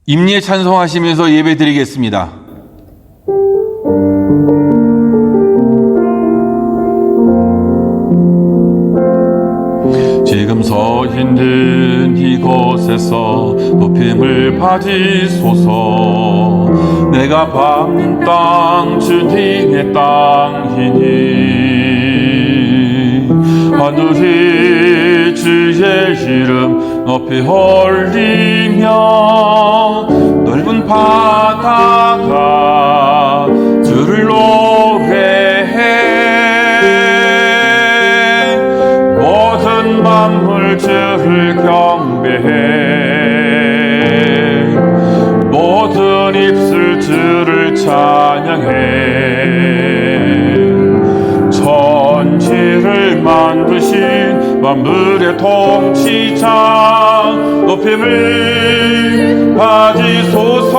임예 찬송하시면서 예배 드리겠습니다. 지금 서 있는 이곳에서 높임을 받으소서. 내가 밟는 땅 주님의 땅이니 하늘이 주의 이름 높이 올리며 넓은 바다가 주를 노래해. 모든 만물 주를 경배해. 모든 입술 주를 찬양해. 천지를 만드신 만물의 통치자 높임을 받으소서.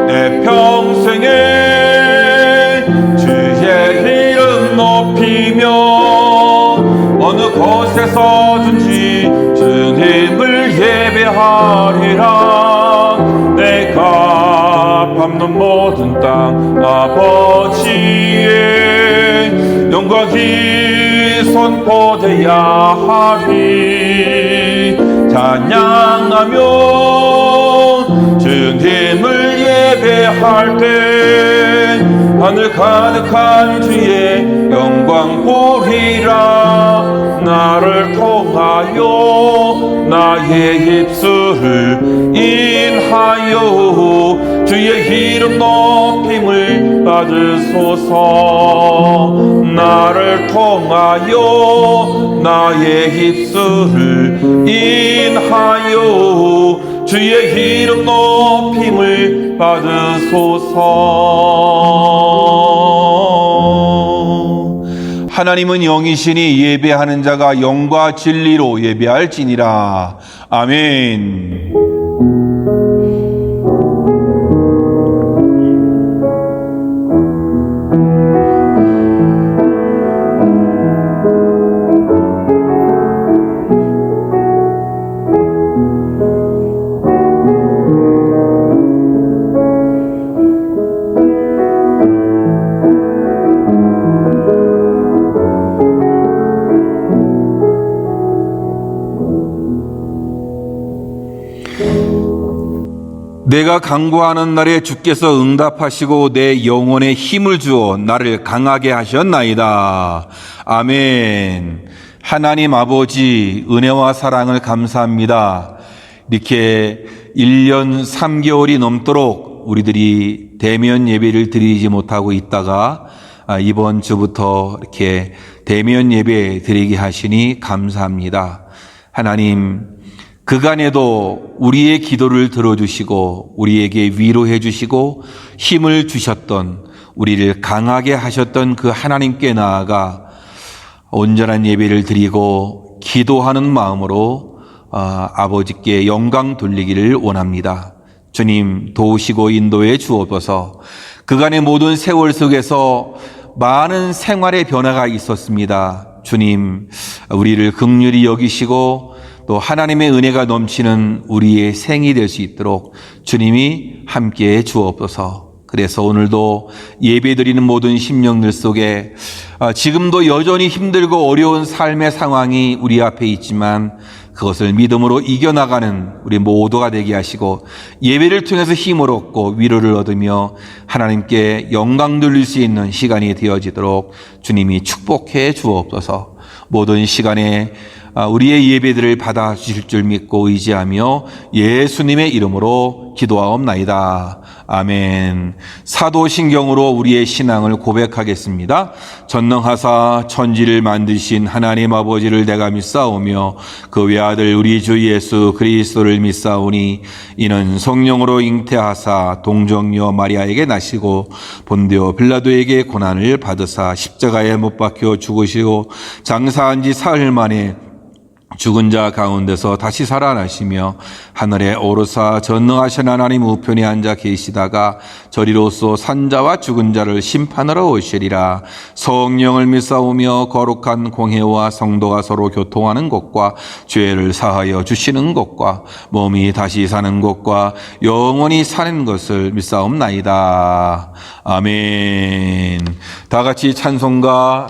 내 평생에 주의 이름 높이며 어느 곳에서든지 주님을 예배하리라. 내가 밟는 모든 땅 아버지의 영광이 선포되어야 하리. 찬양하며 주님을 예배할 때 하늘 가득한 주의 영광 보리라. 나를 통하여 나의 입술을 인하여 주의 이름 높임을 받으소서. 나를 통하여 나의 입술을 인하여 주의 이름 높임을 받으소서. 하나님은 영이시니 예배하는 자가 영과 진리로 예배할지니라. 아멘. 내가 간구하는 날에 주께서 응답하시고 내 영혼에 힘을 주어 나를 강하게 하셨나이다. 아멘. 하나님 아버지 은혜와 사랑을 감사합니다. 이렇게 1년 3개월이 넘도록 우리들이 대면 예배를 드리지 못하고 있다가 이번 주부터 이렇게 대면 예배 드리게 하시니 감사합니다. 하나님, 그간에도 우리의 기도를 들어주시고 우리에게 위로해 주시고 힘을 주셨던, 우리를 강하게 하셨던 그 하나님께 나아가 온전한 예배를 드리고 기도하는 마음으로 아버지께 영광 돌리기를 원합니다. 주님, 도우시고 인도해 주옵소서. 그간의 모든 세월 속에서 많은 생활의 변화가 있었습니다. 주님, 우리를 긍휼히 여기시고 또 하나님의 은혜가 넘치는 우리의 생이 될 수 있도록 주님이 함께해 주옵소서. 그래서 오늘도 예배드리는 모든 심령들 속에 지금도 여전히 힘들고 어려운 삶의 상황이 우리 앞에 있지만 그것을 믿음으로 이겨나가는 우리 모두가 되게 하시고 예배를 통해서 힘을 얻고 위로를 얻으며 하나님께 영광 돌릴 수 있는 시간이 되어지도록 주님이 축복해 주옵소서. 모든 시간에 우리의 예배들을 받아주실 줄 믿고 의지하며 예수님의 이름으로 기도하옵나이다. 아멘. 사도신경으로 우리의 신앙을 고백하겠습니다. 전능하사 천지를 만드신 하나님 아버지를 내가 믿사오며 그 외아들 우리 주 예수 그리스도를 믿사오니 이는 성령으로 잉태하사 동정녀 마리아에게 나시고 본디오 빌라도에게 고난을 받으사 십자가에 못 박혀 죽으시고 장사한 지 사흘 만에 죽은 자 가운데서 다시 살아나시며 하늘에 오르사 전능하신 하나님 우편에 앉아 계시다가 저리로서 산자와 죽은 자를 심판하러 오시리라. 성령을 믿사오며 거룩한 공회와 성도가 서로 교통하는 것과 죄를 사하여 주시는 것과 몸이 다시 사는 것과 영원히 사는 것을 믿사옵나이다. 아멘. 다 같이 찬송가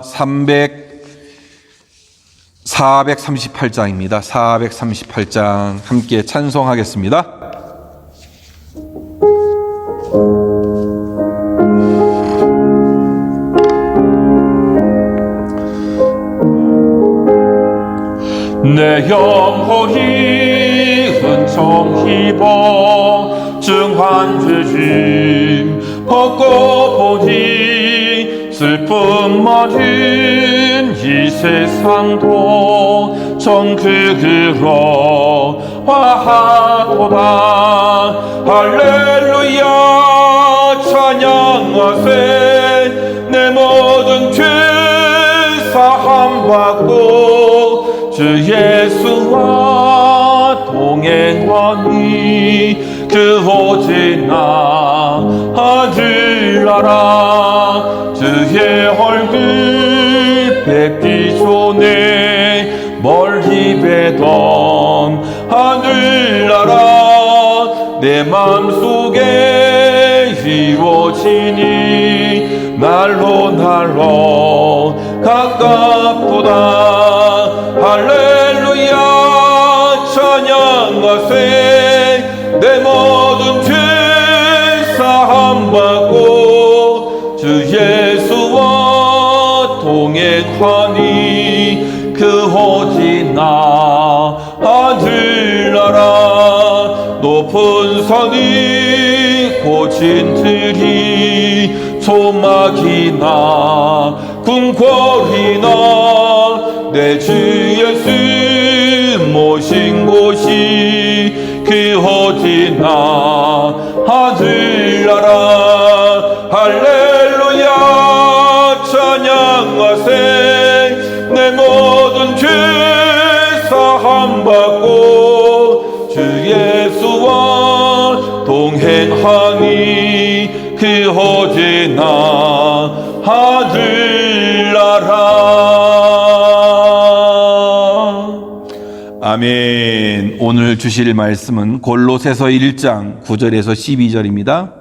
438장입니다. 438장 함께 찬송하겠습니다. 내 영혼이 은총 입어 중한 죄짐 벗고 보니 슬픔 많은 이 세상도 정극으로 화하도다. 할렐루야 찬양하세. 내 모든 죄 사함 받고 주 예수와 동행하니 그 오직 나 아들나라. 주의 얼굴 뵙기 전에 멀리 뵈던 하늘나라 내 맘속에 이루어지니 날로 가깝도다. 할렐루야 찬양하세. 내 모든 죄 사함 받고 주 예수와 동행하니 그 오직 나 아들나라. 높은 산이 고진 들이 조막이나 궁궐이나 내 주 예수 모신 곳이 그 어디나 아들나라. 할렐루야 찬양하세. 내 모든 죄 사함 받고 주 예수와 동행하니 그 어디나 아들나라. 아멘. 오늘 주실 말씀은 골로새서 1장 9절에서 12절입니다.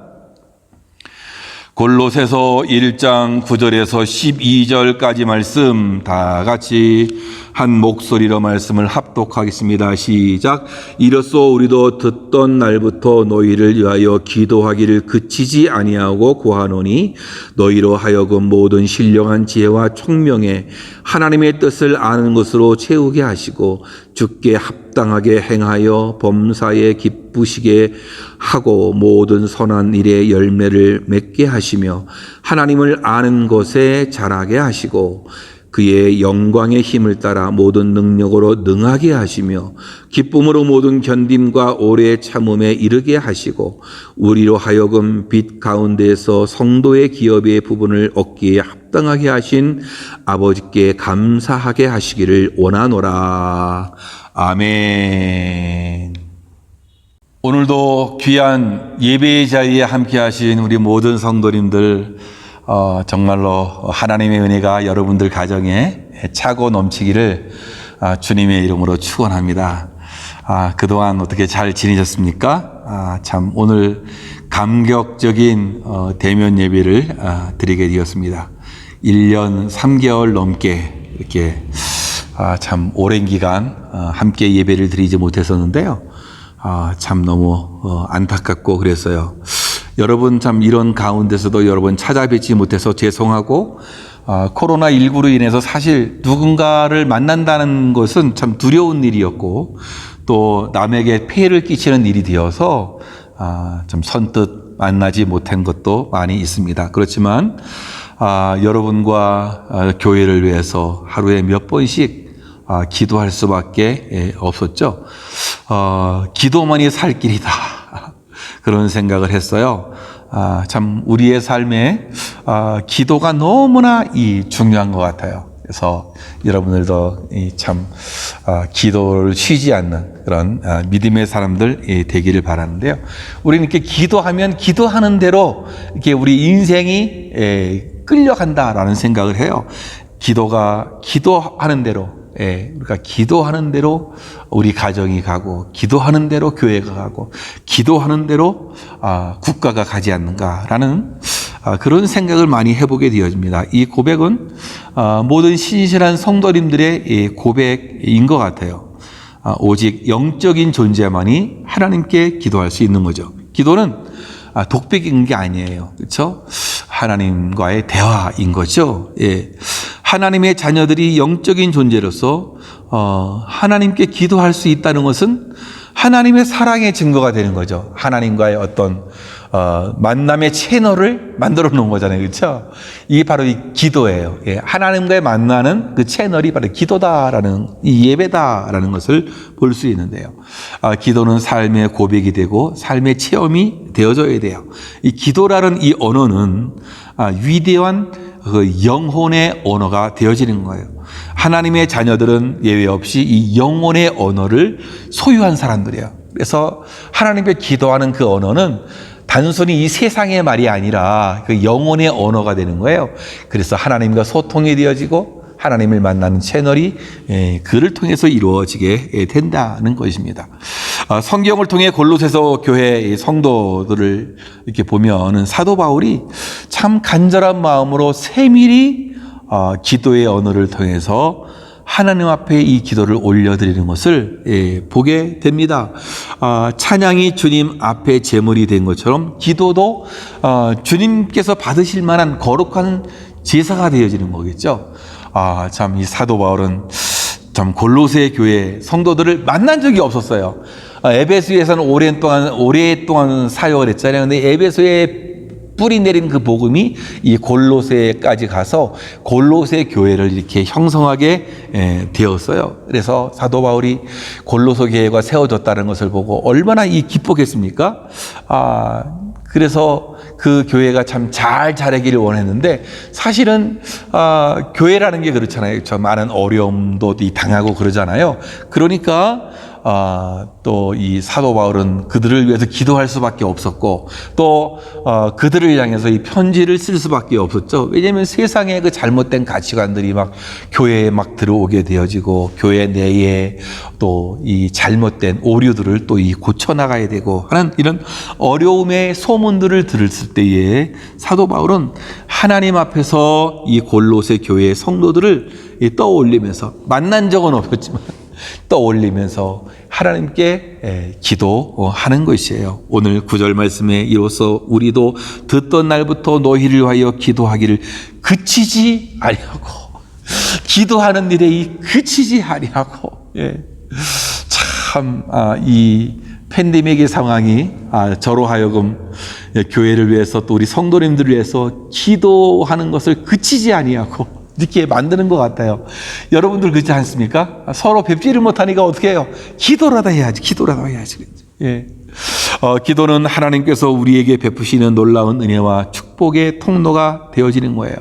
골로새서 1장 9절에서 12절까지 말씀 다 같이 한 목소리로 말씀을 합독하겠습니다. 시작. 이로써 우리도 듣던 날부터 너희를 위하여 기도하기를 그치지 아니하고 구하노니 너희로 하여금 모든 신령한 지혜와 총명에 하나님의 뜻을 아는 것으로 채우게 하시고 주께 합당하게 행하여 범사에 기쁘시게 하고 모든 선한 일의 열매를 맺게 하시며 하나님을 아는 것에 자라게 하시고 그의 영광의 힘을 따라 모든 능력으로 능하게 하시며 기쁨으로 모든 견딤과 오래 참음에 이르게 하시고 우리로 하여금 빛 가운데에서 성도의 기업의 부분을 얻기에 합당하게 하신 아버지께 감사하게 하시기를 원하노라. 아멘. 오늘도 귀한 예배의 자리에 함께 하신 우리 모든 성도님들 정말로 하나님의 은혜가 여러분들 가정에 차고 넘치기를 주님의 이름으로 축원합니다. 그동안 어떻게 잘 지내셨습니까? 참 오늘 감격적인 대면 예배를 드리게 되었습니다. 1년 3개월 넘게 이렇게 참 오랜 기간 함께 예배를 드리지 못했었는데요. 참 너무 안타깝고 그랬어요. 여러분 참 이런 가운데서도 여러분 찾아뵙지 못해서 죄송하고 코로나19로 인해서 사실 누군가를 만난다는 것은 참 두려운 일이었고 또 남에게 폐해를 끼치는 일이 되어서 좀 선뜻 만나지 못한 것도 많이 있습니다. 그렇지만 여러분과 교회를 위해서 하루에 몇 번씩 기도할 수밖에 없었죠. 기도만이 살 길이다. 그런 생각을 했어요. 참 우리의 삶에 기도가 너무나 중요한 것 같아요. 그래서 여러분들도 참 기도를 쉬지 않는 그런 믿음의 사람들 되기를 바라는데요. 우리는 이렇게 기도하면 기도하는 대로 이렇게 우리 인생이 끌려간다라는 생각을 해요. 기도가 기도하는 대로, 우리가 기도하는 대로 우리 가정이 가고, 기도하는 대로 교회가 가고, 기도하는 대로 국가가 가지 않는가라는 그런 생각을 많이 해보게 되어집니다. 이 고백은 모든 신실한 성도님들의 고백인 것 같아요. 오직 영적인 존재만이 하나님께 기도할 수 있는 거죠. 기도는 독백인 게 아니에요. 그렇죠? 하나님과의 대화인 거죠. 예. 하나님의 자녀들이 영적인 존재로서 하나님께 기도할 수 있다는 것은 하나님의 사랑의 증거가 되는 거죠. 하나님과의 어떤 만남의 채널을 만들어 놓은 거잖아요. 그렇죠? 이게 바로 이 기도예요. 예, 하나님과의 만나는 그 채널이 바로 기도다라는, 이 예배다라는 것을 볼 수 있는데요. 기도는 삶의 고백이 되고 삶의 체험이 되어져야 돼요. 이 기도라는 이 언어는 위대한 그 영혼의 언어가 되어지는 거예요. 하나님의 자녀들은 예외 없이 이 영혼의 언어를 소유한 사람들이에요. 그래서 하나님께 기도하는 그 언어는 단순히 이 세상의 말이 아니라 그 영혼의 언어가 되는 거예요. 그래서 하나님과 소통이 되어지고 하나님을 만나는 채널이 그를 통해서 이루어지게 된다는 것입니다. 성경을 통해 골로새서 교회 성도들을 이렇게 보면은 사도 바울이 참 간절한 마음으로 세밀히 기도의 언어를 통해서 하나님 앞에 이 기도를 올려드리는 것을 보게 됩니다. 찬양이 주님 앞에 제물이 된 것처럼 기도도 주님께서 받으실 만한 거룩한 제사가 되어지는 거겠죠. 참 이 사도 바울은 참 골로새 교회 성도들을 만난 적이 없었어요. 에베소에서는 오랫동안 사역을 했잖아요. 근데 에베소에 뿌리 내린 그 복음이 이 골로새까지 가서 골로새 교회를 이렇게 형성하게 되었어요. 그래서 사도 바울이 골로새 교회가 세워졌다는 것을 보고 얼마나 기뻤겠습니까? 그래서 그 교회가 참 잘 자라기를 원했는데 사실은 교회라는 게 그렇잖아요. 저 많은 어려움도 당하고 그러잖아요. 그러니까 또 이 사도 바울은 그들을 위해서 기도할 수밖에 없었고 또 그들을 향해서 이 편지를 쓸 수밖에 없었죠. 왜냐하면 세상의 그 잘못된 가치관들이 막 교회에 막 들어오게 되어지고 교회 내에 또 이 잘못된 오류들을 또 이 고쳐 나가야 되고 하는 이런 어려움의 소문들을 들었을 때에 사도 바울은 하나님 앞에서 이 골로새 교회의 성도들을 떠올리면서 만난 적은 없었지만 떠올리면서 하나님께 기도하는 것이에요. 오늘 9절 말씀에 이로써 우리도 듣던 날부터 너희를 위하여 기도하기를 그치지 아니하고 기도하는 일에 그치지 아니하고 참 이 팬데믹의 상황이 저로 하여금 교회를 위해서 또 우리 성도님들을 위해서 기도하는 것을 그치지 아니하고 이렇게 만드는 것 같아요. 여러분들 그렇지 않습니까? 서로 뵙지를 못하니까 어떻게 해요? 기도라도 해야지. 예. 기도는 하나님께서 우리에게 베푸시는 놀라운 은혜와 축복의 통로가 되어지는 거예요.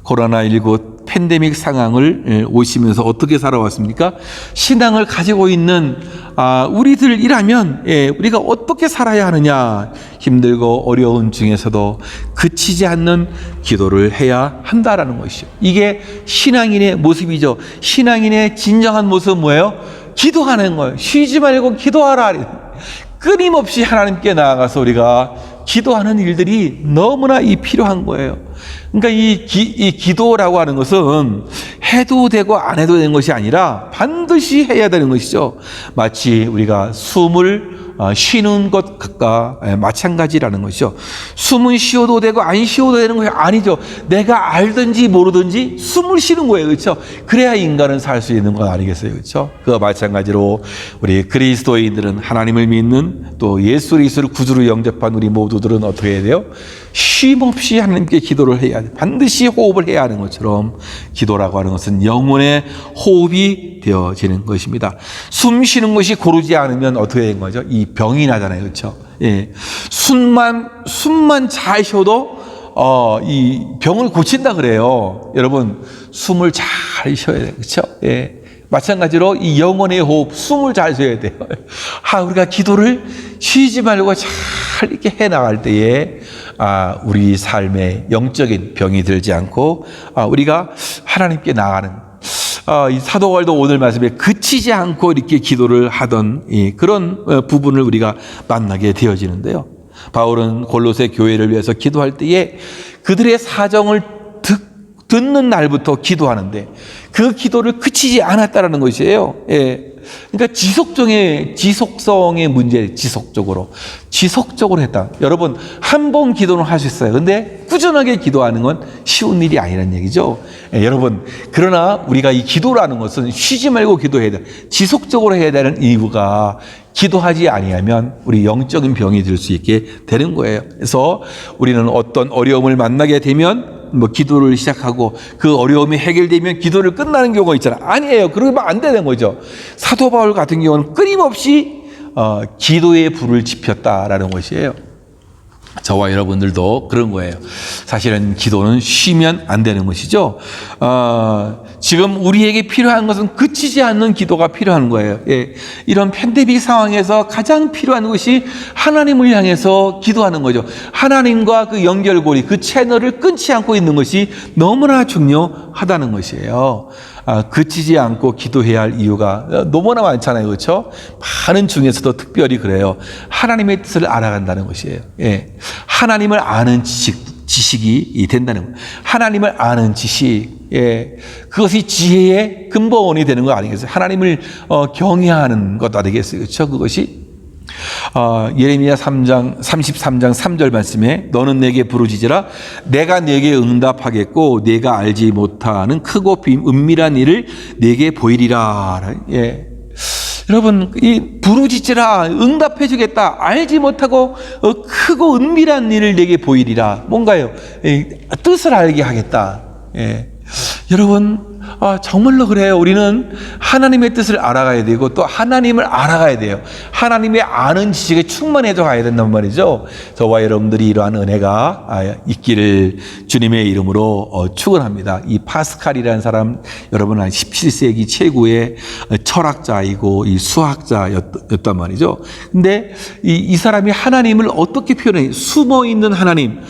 코로나19 팬데믹 상황을 오시면서 어떻게 살아왔습니까? 신앙을 가지고 있는 우리들이라면 우리가 어떻게 살아야 하느냐, 힘들고 어려운 중에서도 그치지 않는 기도를 해야 한다라는 것이죠. 이게 신앙인의 모습이죠. 신앙인의 진정한 모습은 뭐예요? 기도하는 거예요. 쉬지 말고 기도하라. 끊임없이 하나님께 나아가서 우리가 기도하는 일들이 너무나 필요한 거예요. 그러니까 이 기도라고 하는 것은 해도 되고 안 해도 되는 것이 아니라 반드시 해야 되는 것이죠. 마치 우리가 숨을 쉬는 것과 마찬가지라는 것이죠. 숨은 쉬어도 되고 안 쉬어도 되는 것이 아니죠. 내가 알든지 모르든지 숨을 쉬는 거예요. 그렇죠? 그래야 인간은 살 수 있는 것 아니겠어요. 그렇죠? 그와 마찬가지로 우리 그리스도인들은 하나님을 믿는 또 예수 그리스도를 구주로 영접한 우리 모두들은 어떻게 해야 돼요? 쉼 없이 하나님께 기도를 해야 돼. 반드시 호흡을 해야 하는 것처럼 기도라고 하는 것은 영혼의 호흡이 되어지는 것입니다. 숨 쉬는 것이 고르지 않으면 어떻게 되는 거죠? 이 병이 나잖아요. 그렇죠? 예. 숨만 잘 쉬어도 이 병을 고친다 그래요. 여러분, 숨을 잘 쉬어야 돼요. 그렇죠? 예. 마찬가지로 이 영혼의 호흡, 숨을 잘 쉬어야 돼요. 우리가 기도를 쉬지 말고 잘 이렇게 해 나갈 때에 우리 삶에 영적인 병이 들지 않고 우리가 하나님께 나가는 이 사도 바울도 오늘 말씀에 그치지 않고 이렇게 기도를 하던 그런 부분을 우리가 만나게 되어지는데요. 바울은 골로새 교회를 위해서 기도할 때에 그들의 사정을 듣는 날부터 기도하는데 그 기도를 그치지 않았다라는 것이에요. 예. 그러니까 지속성의 문제, 지속적으로 했다. 여러분, 한 번 기도는 할 수 있어요. 근데 꾸준하게 기도하는 건 쉬운 일이 아니라는 얘기죠. 예, 여러분, 그러나 우리가 이 기도라는 것은 쉬지 말고 기도해야 돼. 지속적으로 해야 되는 이유가 기도하지 아니하면 우리 영적인 병이 들 수 있게 되는 거예요. 그래서 우리는 어떤 어려움을 만나게 되면 기도를 시작하고 그 어려움이 해결되면 기도를 끝나는 경우가 있잖아요. 아니에요. 그러면 안 되는 거죠. 사도 바울 같은 경우는 끊임없이 기도의 불을 지폈다라는 것이에요. 저와 여러분들도 그런 거예요. 사실은 기도는 쉬면 안 되는 것이죠. 지금 우리에게 필요한 것은 그치지 않는 기도가 필요한 거예요. 예. 이런 팬데믹 상황에서 가장 필요한 것이 하나님을 향해서 기도하는 거죠. 하나님과 그 연결고리, 그 채널을 끊지 않고 있는 것이 너무나 중요하다는 것이에요. 그치지 않고 기도해야 할 이유가 너무나 많잖아요. 그렇죠? 많은 중에서도 특별히 그래요. 하나님의 뜻을 알아간다는 것이에요. 예. 하나님을 아는 지식이 된다는 거예요. 하나님을 아는 지식, 그것이 지혜의 근본이 되는 거 아니겠어요? 하나님을 경외하는 것 아니겠어요? 그렇죠? 그것이 예레미야 33장 3절 말씀에 너는 내게 부르짖으라 내가 내게 응답하겠고 내가 알지 못하는 크고 은밀한 일을 내게 보이리라. 예. 여러분, 이 부르짖으라 응답해 주겠다. 알지 못하고 크고 은밀한 일을 내게 보이리라. 뭔가요? 뜻을 알게 하겠다. 예. 여러분, 정말로 그래요. 우리는 하나님의 뜻을 알아가야 되고 또 하나님을 알아가야 돼요. 하나님의 아는 지식에 충만해져 가야 된단 말이죠. 저와 여러분들이 이러한 은혜가 있기를 주님의 이름으로 축원합니다. 이 파스칼이라는 사람, 여러분 한 17세기 최고의 철학자이고 이 수학자였단 말이죠. 근데 이 사람이 하나님을 어떻게 표현해? 숨어 있는 하나님.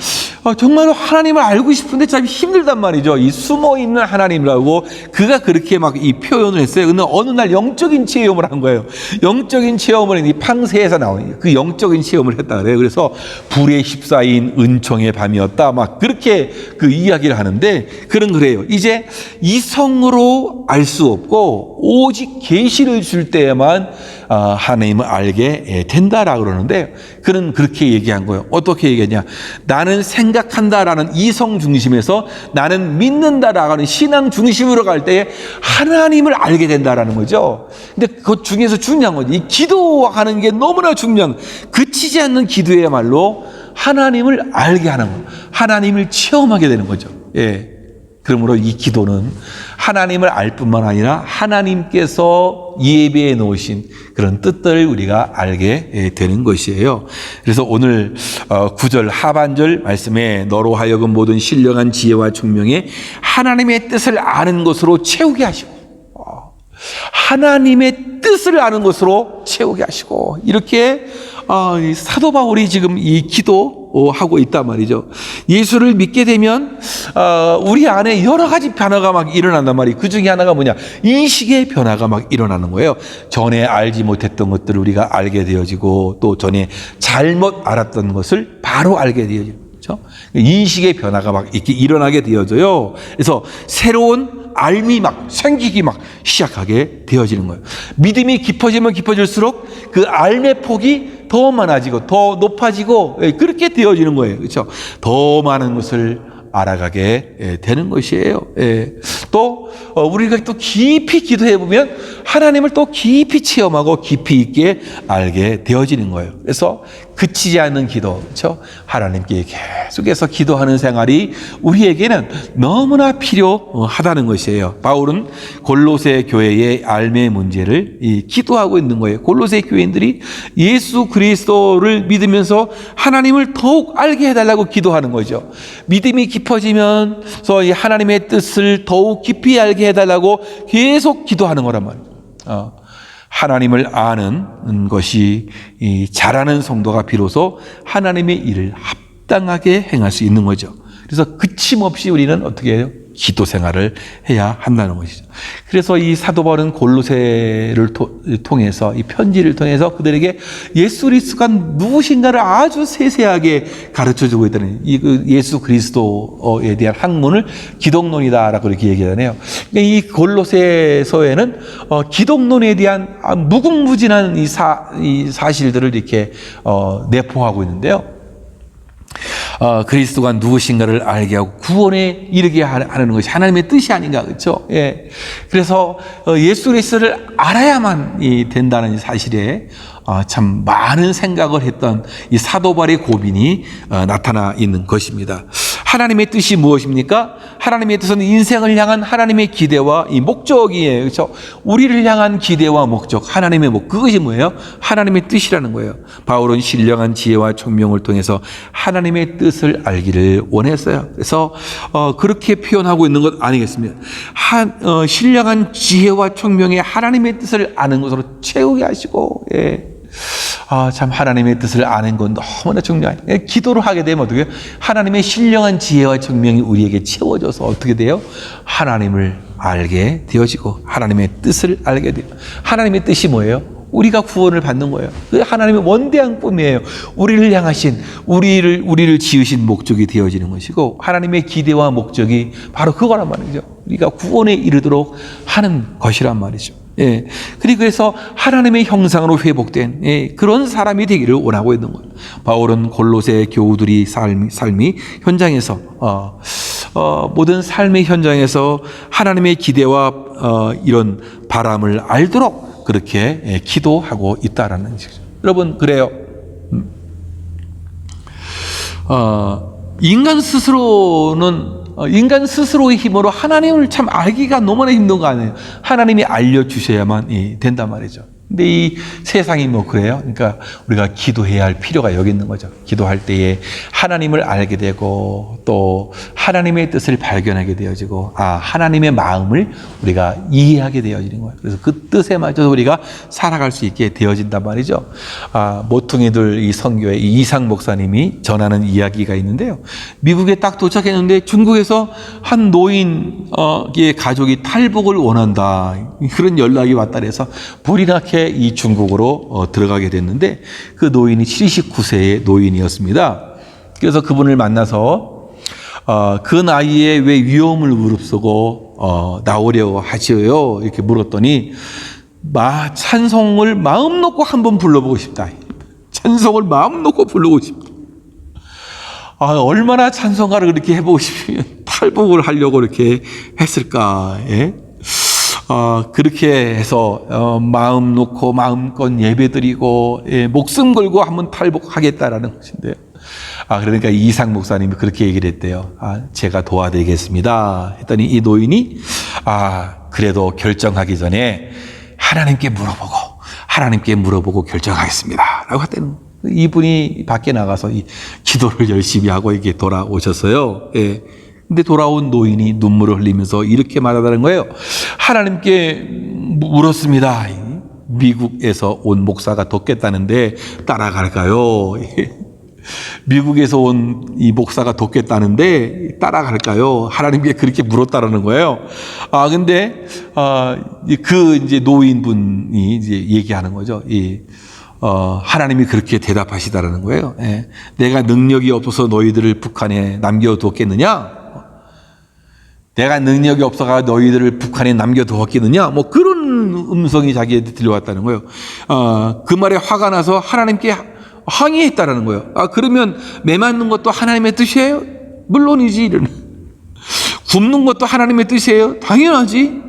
정말로 하나님을 알고 싶은데 참 힘들단 말이죠. 이 숨어 있는 하나님이라고 그가 그렇게 막 이 표현을 했어요. 근데 어느 날 영적인 체험을 한 거예요. 영적인 체험을 이 팡세에서 나온 그 영적인 체험을 했다 그래요. 그래서 불에 휩싸인 은총의 밤이었다. 막 그렇게 그 이야기를 하는데 그래요. 이제 이성으로 알 수 없고 오직 계시를 줄 때에만 하나님을 알게 된다라고 그러는데 그는 그렇게 얘기한 거예요. 어떻게 얘기했냐? 나는 생각한다라는 이성 중심에서 나는 믿는다라고 하는 신앙 중심으로 갈 때에 하나님을 알게 된다라는 거죠. 근데 그 중에서 중요한 거지. 이 기도하는 게 너무나 중요한, 그치지 않는 기도야말로 하나님을 알게 하는 거, 하나님을 체험하게 되는 거죠. 예. 그러므로 이 기도는 하나님을 알 뿐만 아니라 하나님께서 예배해 놓으신 그런 뜻들을 우리가 알게 되는 것이에요. 그래서 오늘 9절 하반절 말씀에 너로 하여금 모든 신령한 지혜와 총명에 하나님의 뜻을 아는 것으로 채우게 하시고, 하나님의 뜻을 아는 것으로 채우게 하시고, 이렇게 사도 바울이 지금 이 기도하고 있단 말이죠. 예수를 믿게 되면 우리 안에 여러 가지 변화가 막 일어난단 말이에요. 그 중에 하나가 뭐냐? 인식의 변화가 막 일어나는 거예요. 전에 알지 못했던 것들을 우리가 알게 되어지고 또 전에 잘못 알았던 것을 바로 알게 되어지는 거죠. 인식의 변화가 막 이렇게 일어나게 되어져요. 그래서 새로운 알미 막 생기기 막 시작하게 되어지는 거예요. 믿음이 깊어지면 깊어질수록 그 알의 폭이 더 많아지고 더 높아지고 그렇게 되어지는 거예요. 그렇죠? 더 많은 것을 알아가게 되는 것이에요. 또 우리가 또 깊이 기도해 보면 하나님을 또 깊이 체험하고 깊이 있게 알게 되어지는 거예요. 그래서 그치지 않는 기도, 그렇죠? 하나님께 계속해서 기도하는 생활이 우리에게는 너무나 필요하다는 것이에요. 바울은 골로새 교회의 알매 문제를 기도하고 있는 거예요. 골로새 교인들이 예수 그리스도를 믿으면서 하나님을 더욱 알게 해달라고 기도하는 거죠. 믿음이 깊어지면서 이 하나님의 뜻을 더욱 깊이 알게 해달라고 계속 기도하는 거란 말이에요. 하나님을 아는 것이 잘하는 성도가 비로소 하나님의 일을 합당하게 행할 수 있는 거죠. 그래서 그침없이 우리는 어떻게 해요? 기도 생활을 해야 한다는 것이죠. 그래서 이 사도 바울은 골로새를 통해서, 이 편지를 통해서 그들에게 예수 그리스도가 누구신가를 아주 세세하게 가르쳐주고 있다는, 이 예수 그리스도에 대한 학문을 기독론이다라고 이렇게 얘기하네요. 그러니까 이 골로새서에는 기독론에 대한 무궁무진한 이 사실들을 이렇게 내포하고 있는데요. 그리스도가 누구신가를 알게 하고 구원에 이르게 하는 것이 하나님의 뜻이 아닌가, 그렇죠? 예. 그래서 예수 그리스도를 알아야만 된다는 사실에 참 많은 생각을 했던 이 사도 바울의 고민이 나타나 있는 것입니다. 하나님의 뜻이 무엇입니까? 하나님의 뜻은 인생을 향한 하나님의 기대와 이 목적이에요. 그렇죠? 우리를 향한 기대와 목적, 하나님의 그것이 뭐예요? 하나님의 뜻이라는 거예요. 바울은 신령한 지혜와 총명을 통해서 하나님의 뜻을 알기를 원했어요. 그래서 그렇게 표현하고 있는 것 아니겠습니까? 신령한 지혜와 총명의 하나님의 뜻을 아는 것으로 채우게 하시고, 예. 참 하나님의 뜻을 아는 건 너무나 중요해요. 기도를 하게 되면 어떻게 해요? 하나님의 신령한 지혜와 총명이 우리에게 채워져서 어떻게 돼요? 하나님을 알게 되어지고 하나님의 뜻을 알게 돼요. 하나님의 뜻이 뭐예요? 우리가 구원을 받는 거예요. 그 하나님의 원대한 꿈이에요. 우리를 향하신, 우리를 지으신 목적이 되어지는 것이고, 하나님의 기대와 목적이 바로 그거란 말이죠. 우리가 구원에 이르도록 하는 것이란 말이죠. 예. 그래서 하나님의 형상으로 회복된 그런 사람이 되기를 원하고 있는 거예요. 바울은 골로새 교우들이 삶이 현장에서 모든 삶의 현장에서 하나님의 기대와 이런 바람을 알도록 그렇게 기도하고 있다라는 것이죠. 여러분, 그래요. 인간 스스로의 힘으로 하나님을 참 알기가 너무나 힘든 거 아니에요. 하나님이 알려주셔야만 된단 말이죠. 근데 이 세상이 그래요? 그러니까 우리가 기도해야 할 필요가 여기 있는 거죠. 기도할 때에 하나님을 알게 되고 또 하나님의 뜻을 발견하게 되어지고 하나님의 마음을 우리가 이해하게 되어지는 거예요. 그래서 그 뜻에 맞춰서 우리가 살아갈 수 있게 되어진단 말이죠. 모퉁이들 이 선교회 이상 목사님이 전하는 이야기가 있는데요. 미국에 딱 도착했는데 중국에서 한 노인의 가족이 탈북을 원한다. 그런 연락이 왔다 그래서 불이 나게 이 중국으로 들어가게 됐는데 그 노인이 79세의 노인이었습니다. 그래서 그분을 만나서 그 나이에 왜 위험을 무릅쓰고 나오려고 하시어요? 이렇게 물었더니 찬송을 마음 놓고 한번 불러보고 싶다. 찬송을 마음 놓고 부르고 싶다. 얼마나 찬송가를 그렇게 해보고 싶으면 탈북을 하려고 이렇게 했을까? 예? 그렇게 해서 마음 놓고 마음껏 예배드리고 목숨 걸고 한번 탈북하겠다라는 것인데요. 그러니까 이상 목사님이 그렇게 얘기를 했대요. 제가 도와드리겠습니다. 했더니 이 노인이 그래도 결정하기 전에 하나님께 물어보고 결정하겠습니다. 라고 했다는 거예요. 이분이 밖에 나가서 이 기도를 열심히 하고 이게 돌아오셨어요. 예. 근데 돌아온 노인이 눈물을 흘리면서 이렇게 말하다는 거예요. 하나님께 물었습니다. 미국에서 온 목사가 돕겠다는데 따라갈까요? 미국에서 온 이 목사가 돕겠다는데 따라갈까요? 하나님께 그렇게 물었다라는 거예요. 근데 이제 노인분이 이제 얘기하는 거죠. 하나님이 그렇게 대답하시다라는 거예요. 예. 내가 능력이 없어서 너희들을 북한에 남겨두었겠느냐? 내가 능력이 없어가 너희들을 북한에 남겨두었겠느냐? 그런 음성이 자기한테 들려왔다는 거예요. 그 말에 화가 나서 하나님께 항의했다라는 거예요. 그러면 매 맞는 것도 하나님의 뜻이에요? 물론이지. 이러는. 굶는 것도 하나님의 뜻이에요? 당연하지.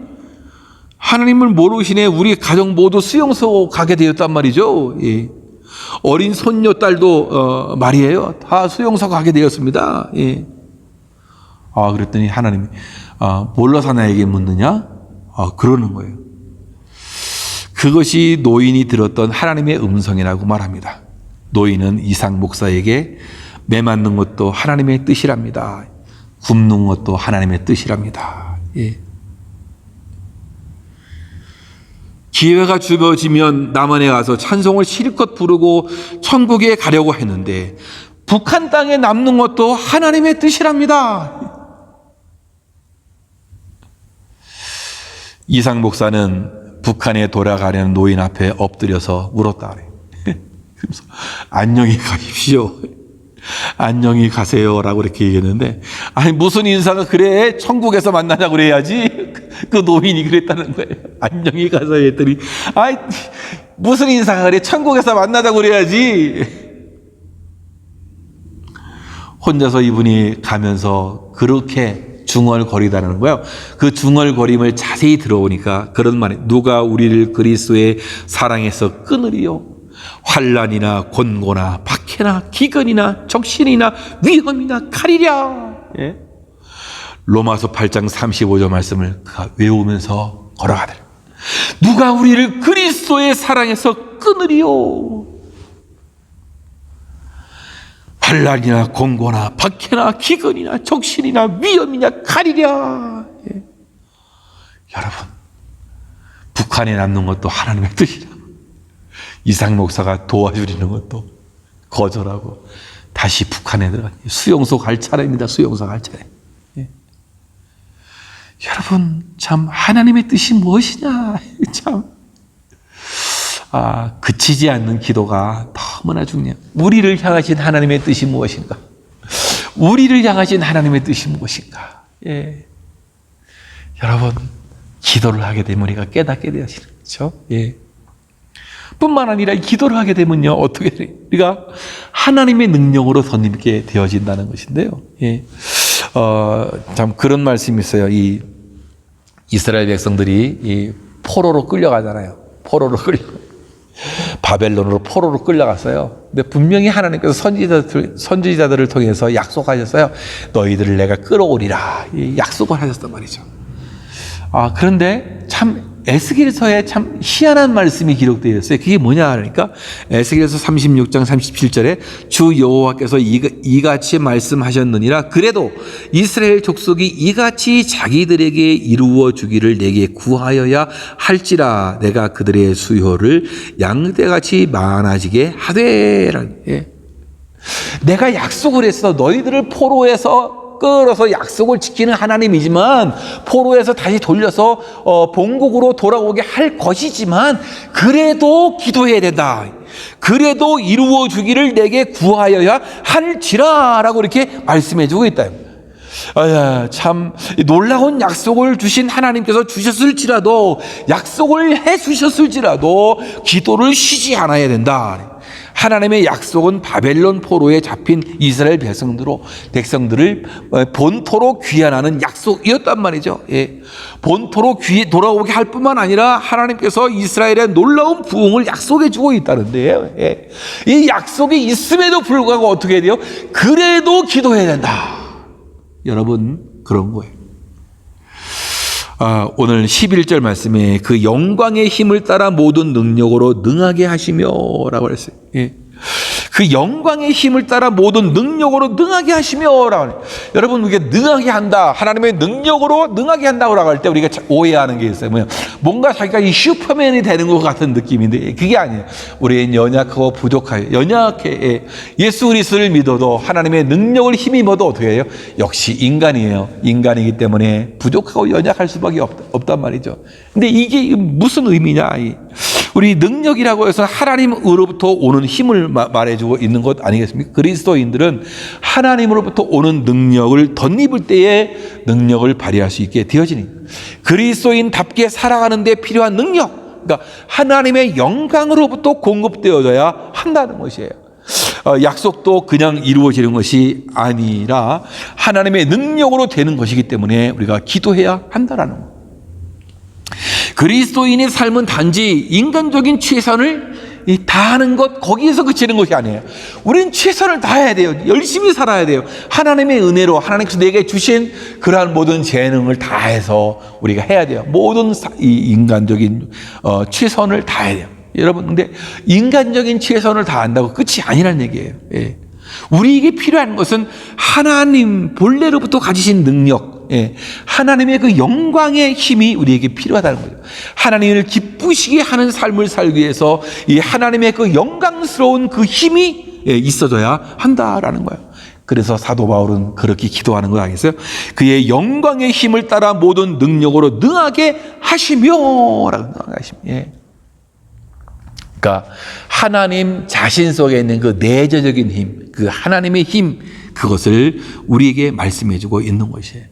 하나님을 모르시네 우리 가정 모두 수용소 가게 되었단 말이죠. 예. 어린 손녀 딸도 말이에요. 다 수용소 가게 되었습니다. 예. 그랬더니 하나님이 뭘로 사나에게 묻느냐? 그러는 거예요. 그것이 노인이 들었던 하나님의 음성이라고 말합니다. 노인은 이삭 목사에게 매 맞는 것도 하나님의 뜻이랍니다. 굶는 것도 하나님의 뜻이랍니다. 예. 기회가 주어지면 남한에 가서 찬송을 실컷 부르고 천국에 가려고 했는데 북한 땅에 남는 것도 하나님의 뜻이랍니다. 이삭 목사는 북한에 돌아가려는 노인 앞에 엎드려서 울었다 그래요. 그래서 안녕히 가십시오. 안녕히 가세요라고 이렇게 얘기했는데, 아니 무슨 인사가 그래? 천국에서 만나자고 그래야지. 그 노인이 그랬다는 거예요. 안녕히 가세요 했더니, 아이 무슨 인사가 그래? 천국에서 만나자고 그래야지. 혼자서 이분이 가면서 그렇게 중얼거리다는 거예요. 그 중얼거림을 자세히 들어보니까 그런 말이, 누가 우리를 그리스도의 사랑에서 끊으리요? 환난이나 곤고나 박해나 기근이나 적신이나 위험이나 칼이랴. 예? 로마서 8장 35절 말씀을 외우면서 걸어가더라. 누가 우리를 그리스도의 사랑에서 끊으리요? 환난이나 곤고나 박해나 기근이나 적신이나 위험이나 칼이랴. 예? 여러분, 북한에 남는 것도 하나님의 뜻이라. 이삭 목사가 도와주리는 것도 거절하고 다시 북한에 들어가. 수용소 갈 차례입니다. 수용소 갈 차례. 예. 여러분, 참 하나님의 뜻이 무엇이냐? 참 그치지 않는 기도가 너무나 중요해요. 우리를 향하신 하나님의 뜻이 무엇인가? 우리를 향하신 하나님의 뜻이 무엇인가? 예. 여러분, 기도를 하게 되면 우리가 깨닫게 되어지는 거죠. 예. 뿐만 아니라 기도를 하게 되면요, 어떻게 돼요? 우리가 하나님의 능력으로 덧입게 되어진다는 것인데요. 예. 참 그런 말씀이 있어요. 이 이스라엘 백성들이 이 포로로 끌려가잖아요. 바벨론으로 포로로 끌려갔어요. 근데 분명히 하나님께서 선지자들을 통해서 약속하셨어요. 너희들을 내가 끌어오리라. 약속을 하셨단 말이죠. 그런데 참 에스겔서에 참 희한한 말씀이 기록되어 있어요. 그게 뭐냐 하니까 에스겔서 36장 37절에 주 여호와께서 이같이 말씀하셨느니라. 그래도 이스라엘 족속이 이같이 자기들에게 이루어 주기를 내게 구하여야 할지라. 내가 그들의 수요를 양떼같이 많아지게 하되. 내가 약속을 했어. 너희들을 포로에서 끌어서 약속을 지키는 하나님이지만, 포로에서 다시 돌려서 본국으로 돌아오게 할 것이지만, 그래도 기도해야 된다. 그래도 이루어 주기를 내게 구하여야 할지라 라고 이렇게 말씀해 주고 있다. 참 놀라운 약속을 주신 하나님께서 주셨을지라도, 약속을 해 주셨을지라도 기도를 쉬지 않아야 된다. 하나님의 약속은 바벨론 포로에 잡힌 이스라엘 백성들을 본토로 귀환하는 약속이었단 말이죠. 예. 본토로 돌아오게 할 뿐만 아니라 하나님께서 이스라엘의 놀라운 부흥을 약속해 주고 있다는데요. 예. 이 약속이 있음에도 불구하고 어떻게 해야 돼요? 그래도 기도해야 된다. 여러분, 그런 거예요. 오늘 11절 말씀에 그 영광의 힘을 따라 모든 능력으로 능하게 하시며 라고 했어요. 예. 그 영광의 힘을 따라 모든 능력으로 능하게 하시며 라고 해요. 여러분, 이게 능하게 한다, 하나님의 능력으로 능하게 한다고 할 때 우리가 오해하는 게 있어요. 뭔가 자기가 이 슈퍼맨이 되는 것 같은 느낌인데 그게 아니에요. 우리는 연약하고 부족해요. 연약해. 예수 그리스도를 믿어도 하나님의 능력을 힘입어도 어떻게 해요? 역시 인간이에요. 인간이기 때문에 부족하고 연약할 수밖에 없단 말이죠. 근데 이게 무슨 의미냐? 우리 능력이라고 해서 하나님으로부터 오는 힘을 말해주고 있는 것 아니겠습니까? 그리스도인들은 하나님으로부터 오는 능력을 덧입을 때에 능력을 발휘할 수 있게 되어지니, 그리스도인답게 살아가는 데 필요한 능력, 그러니까 하나님의 영광으로부터 공급되어져야 한다는 것이에요. 약속도 그냥 이루어지는 것이 아니라 하나님의 능력으로 되는 것이기 때문에 우리가 기도해야 한다라는 거예요. 그리스도인의 삶은 단지 인간적인 최선을 이 다 하는 것 거기에서 그치는 것이 아니에요. 우리는 최선을 다해야 돼요. 열심히 살아야 돼요. 하나님의 은혜로 하나님께서 내게 주신 그러한 모든 재능을 다해서 우리가 해야 돼요. 모든 이 인간적인 최선을 다해야 돼요. 여러분, 근데 인간적인 최선을 다한다고 끝이 아니라는 얘기예요. 예. 우리에게 필요한 것은 하나님 본래로부터 가지신 능력, 하나님의 그 영광의 힘이 우리에게 필요하다는 거죠. 하나님을 기쁘시게 하는 삶을 살기 위해서 이 하나님의 그 영광스러운 그 힘이 있어져야 한다라는 거예요. 그래서 사도 바울은 그렇게 기도하는 거 아니겠어요? 그의 영광의 힘을 따라 모든 능력으로 능하게 하시며라고 능하게 하시며. 그러니까 하나님 자신 속에 있는 그 내재적인 힘, 그 하나님의 힘, 그것을 우리에게 말씀해주고 있는 것이에요.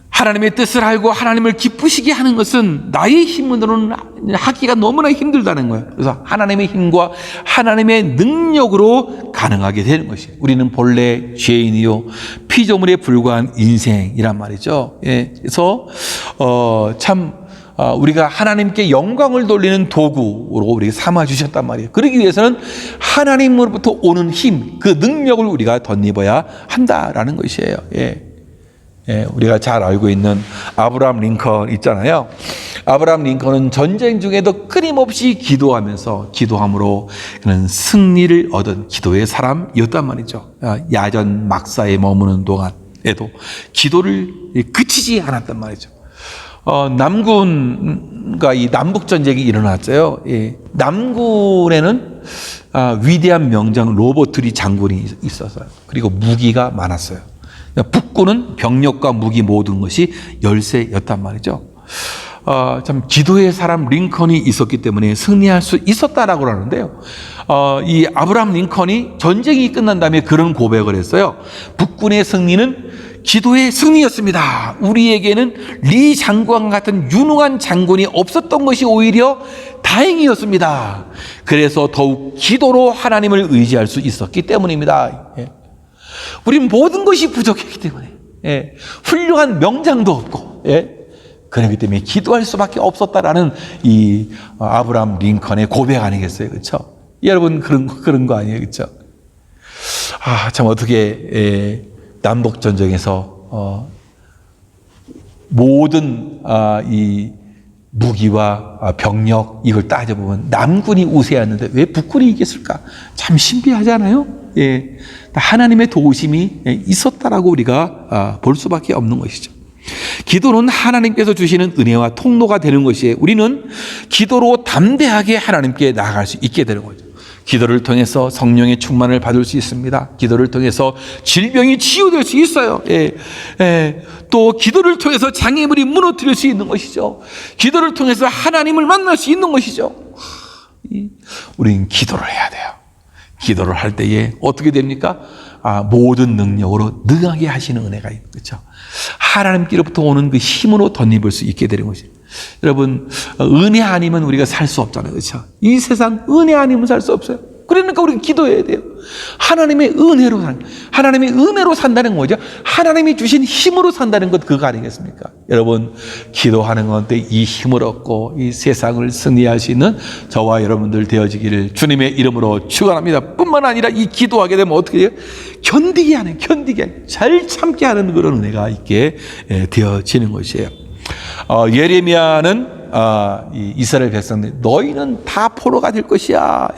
하나님의 뜻을 알고 하나님을 기쁘시게 하는 것은 나의 힘으로는 하기가 너무나 힘들다는 거예요. 그래서 하나님의 힘과 하나님의 능력으로 가능하게 되는 것이에요. 우리는 본래 죄인이요 피조물에 불과한 인생이란 말이죠. 그래서 우리가 하나님께 영광을 돌리는 도구로 우리가 삼아 주셨단 말이에요. 그러기 위해서는 하나님으로부터 오는 힘, 그 능력을 우리가 덧입어야 한다라는 것이에요. 우리가 잘 알고 있는 아브라함 링컨 있잖아요. 아브라함 링컨은 전쟁 중에도 끊임없이 기도함으로 그는 승리를 얻은 기도의 사람이었단 말이죠. 야전 막사에 머무는 동안에도 기도를 그치지 않았단 말이죠. 남군과 이 남북 전쟁이 일어났어요. 남군에는 위대한 명장 로버트리 장군이 있었어요. 그리고 무기가 많았어요. 북군은 병력과 무기 모든 것이 열세였단 말이죠. 참 기도의 사람 링컨이 있었기 때문에 승리할 수 있었다라고 하는데요. 이 아브라함 링컨이 전쟁이 끝난 다음에 그런 고백을 했어요. 북군의 승리는 기도의 승리였습니다. 우리에게는 리 장관 같은 유능한 장군이 없었던 것이 오히려 다행이었습니다. 그래서 더욱 기도로 하나님을 의지할 수 있었기 때문입니다. 우리는 모든 것이 부족했기 때문에 훌륭한 명장도 없고 그렇기 때문에 기도할 수밖에 없었다라는 이 아브라함 링컨의 고백 아니겠어요, 그렇죠? 여러분 그런 거 아니에요, 그렇죠? 참 어떻게 남북 전쟁에서 모든 이 무기와 병력 이걸 따져보면 남군이 우세했는데 왜 북군이 이겼을까? 참 신비하잖아요. 하나님의 도우심이 있었다라고 우리가 볼 수밖에 없는 것이죠. 기도는 하나님께서 주시는 은혜와 통로가 되는 것이에요. 우리는 기도로 담대하게 하나님께 나아갈 수 있게 되는 거죠. 기도를 통해서 성령의 충만을 받을 수 있습니다. 기도를 통해서 질병이 치유될 수 있어요. 또 기도를 통해서 장애물이 무너뜨릴 수 있는 것이죠. 기도를 통해서 하나님을 만날 수 있는 것이죠. 우리는 기도를 해야 돼요. 기도를 할 때에 어떻게 됩니까? 모든 능력으로 능하게 하시는 은혜가 있는 거죠. 하나님께로부터 오는 그 힘으로 덧입을 수 있게 되는 것이죠. 여러분, 은혜 아니면 우리가 살 수 없잖아요. 그렇죠? 이 세상 은혜 아니면 살 수 없어요. 그러니까 우리가 기도해야 돼요. 하나님의 은혜로 산다는 거죠. 하나님이 주신 힘으로 산다는 것 그거 아니겠습니까? 여러분, 기도하는 건데 이 힘을 얻고 이 세상을 승리할 수 있는 저와 여러분들 되어지기를 주님의 이름으로 축원합니다. 뿐만 아니라 이 기도하게 되면 어떻게 돼요? 견디게 잘 참게 하는 그런 은혜가 있게 되어지는 것이에요. 예레미야는 이스라엘 백성들 너희는 다 포로가 될 것이야.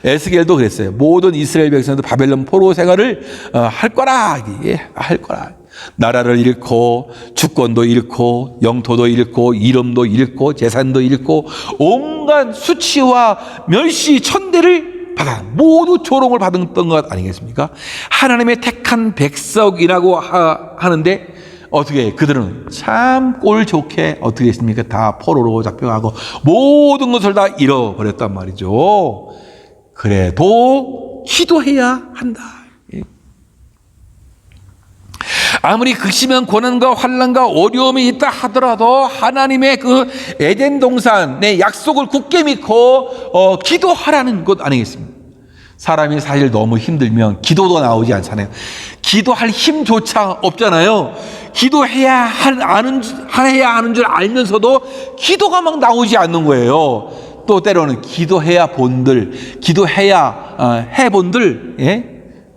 에스겔도 그랬어요. 모든 이스라엘 백성들 바벨론 포로 생활을 할 거라. 나라를 잃고 주권도 잃고 영토도 잃고 이름도 잃고 재산도 잃고 온갖 수치와 멸시 천대를 받아 모두 조롱을 받았던 것 아니겠습니까? 하나님의 택한 백성이라고 하는데 어떻게 그들은 참 꼴 좋게 어떻게 했습니까? 다 포로로 잡혀가고 모든 것을 다 잃어버렸단 말이죠. 그래도 기도해야 한다. 아무리 극심한 고난과 환난과 어려움이 있다 하더라도 하나님의 그 에덴 동산의 약속을 굳게 믿고 기도하라는 것 아니겠습니까? 사람이 사실 너무 힘들면 기도도 나오지 않잖아요. 기도할 힘조차 없잖아요. 기도해야 하는 줄 알면서도 기도가 막 나오지 않는 거예요. 또 때로는 기도해야 본들, 기도해야 해본들, 예?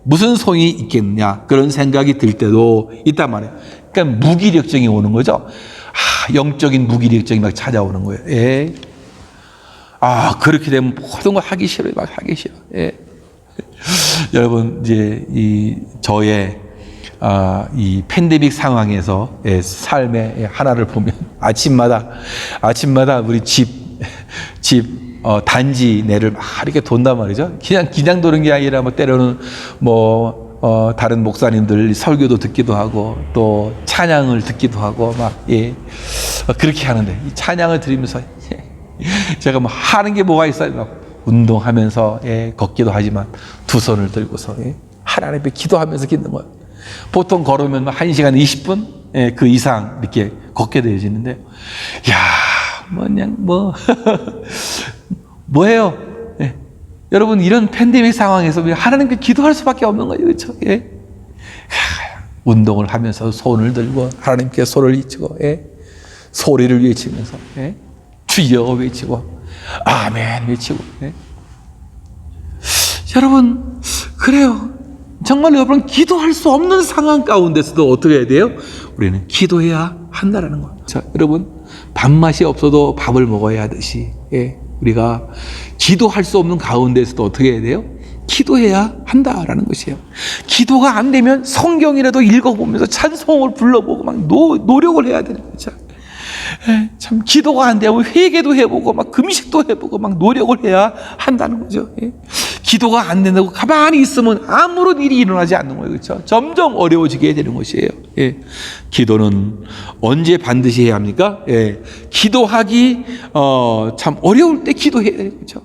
무슨 소용이 있겠느냐 그런 생각이 들 때도 있단 말이에요. 그러니까 무기력증이 오는 거죠. 영적인 무기력증이 막 찾아오는 거예요. 예. 그렇게 되면 모든 걸 하기 싫어요. 막 하기 싫어. 예. 여러분 이제 저의 이 팬데믹 상황에서 삶의 하나를 보면 아침마다 우리 집 단지 내를 막 이렇게 돈단 말이죠. 그냥 도는 게 아니라 때로는 다른 목사님들 설교도 듣기도 하고 또 찬양을 듣기도 하고 그렇게 하는데 이 찬양을 들으면서 제가 하는 게 뭐가 있어요? 막 운동하면서 걷기도 하지만 두 손을 들고서 하나님 앞에 기도하면서 걷는 거예요. 보통 걸으면 1시간 20분 그 이상 이렇게 걷게 되어지는데 뭐예요? 여러분 이런 팬데믹 상황에서 하나님께 기도할 수밖에 없는 거예요. 그렇죠? 운동을 하면서 손을 들고 하나님께 손을 잊히고 소리를 외치면서 주여 외치고 아멘 외치고 여러분 그래요. 정말 여러분 기도할 수 없는 상황 가운데서도 어떻게 해야 돼요? 우리는 기도해야 한다라는 거예요. 자, 여러분 밥맛이 없어도 밥을 먹어야 하듯이 우리가 기도할 수 없는 가운데서도 어떻게 해야 돼요? 기도해야 한다라는 것이에요. 기도가 안 되면 성경이라도 읽어보면서 찬송을 불러보고 막 노력을 해야 되는 거죠. 참 기도가 안 되면 회개도 해보고 막 금식도 해보고 막 노력을 해야 한다는 거죠. 기도가 안 된다고 가만히 있으면 아무런 일이 일어나지 않는 거예요. 그렇죠? 점점 어려워지게 되는 것이에요. 기도는 언제 반드시 해야 합니까? 기도하기 참 어려울 때 기도해야 돼요. 그렇죠?